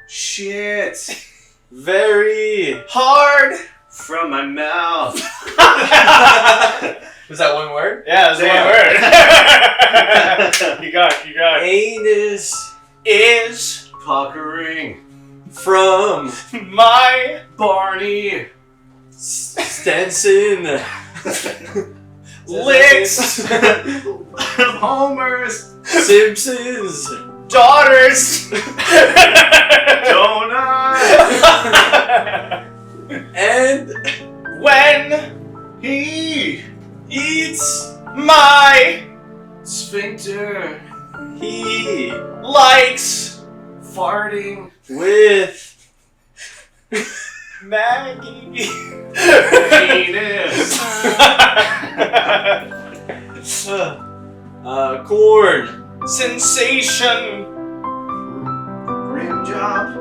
[SPEAKER 3] shit. Very
[SPEAKER 1] hard.
[SPEAKER 3] from my mouth.
[SPEAKER 1] Was that one word? Yeah, it was one word. You got it.
[SPEAKER 3] Anus
[SPEAKER 1] Is
[SPEAKER 3] puckering from
[SPEAKER 1] my
[SPEAKER 3] Barney Stenson.
[SPEAKER 1] licks
[SPEAKER 3] Homer's Simpsons
[SPEAKER 1] daughters
[SPEAKER 3] donut. And
[SPEAKER 1] when
[SPEAKER 3] he
[SPEAKER 1] eats my
[SPEAKER 3] sphincter. He
[SPEAKER 1] likes
[SPEAKER 3] farting with
[SPEAKER 1] Maggie
[SPEAKER 3] penis. Corn.
[SPEAKER 1] sensation
[SPEAKER 3] Rim job.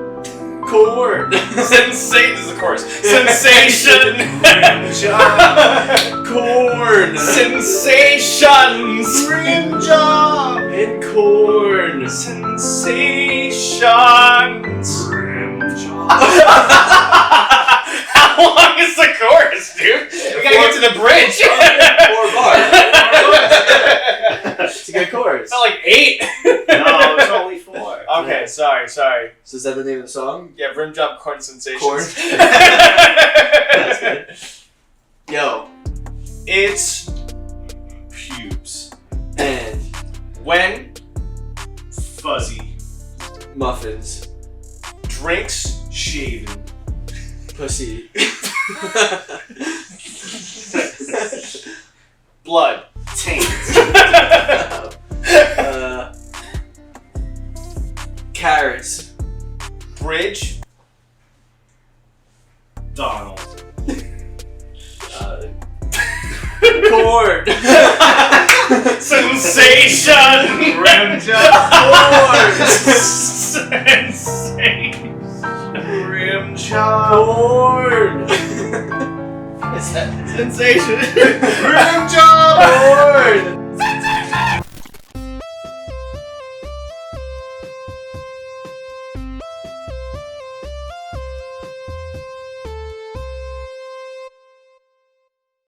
[SPEAKER 3] Corn.
[SPEAKER 1] this is the chorus. Sensation
[SPEAKER 3] Rim job. Corn.
[SPEAKER 1] sensations
[SPEAKER 3] Rim job. And corn.
[SPEAKER 1] sensations.
[SPEAKER 3] Rim job.
[SPEAKER 1] How long is the chorus, dude? We gotta get to the bridge.
[SPEAKER 3] 4 bars. It's a good chorus.
[SPEAKER 1] Not like 8.
[SPEAKER 3] No, it's only 4.
[SPEAKER 1] Okay, sorry.
[SPEAKER 3] So is that the name of the song?
[SPEAKER 1] Yeah, rim job corn sensations.
[SPEAKER 3] Corn. That's good. Yo,
[SPEAKER 1] It's
[SPEAKER 3] pubes. And
[SPEAKER 1] when
[SPEAKER 3] fuzzy. Muffins.
[SPEAKER 1] drinks shaven.
[SPEAKER 3] Pussy.
[SPEAKER 1] Blood.
[SPEAKER 3] Taint. Carrots.
[SPEAKER 1] Bridge.
[SPEAKER 3] Donald. Corn.
[SPEAKER 1] Sensation.
[SPEAKER 3] Rim job. Corn.
[SPEAKER 1] Sensation.
[SPEAKER 3] Rim job. Corn.
[SPEAKER 1] Sensation.
[SPEAKER 3] Rim job. Corn.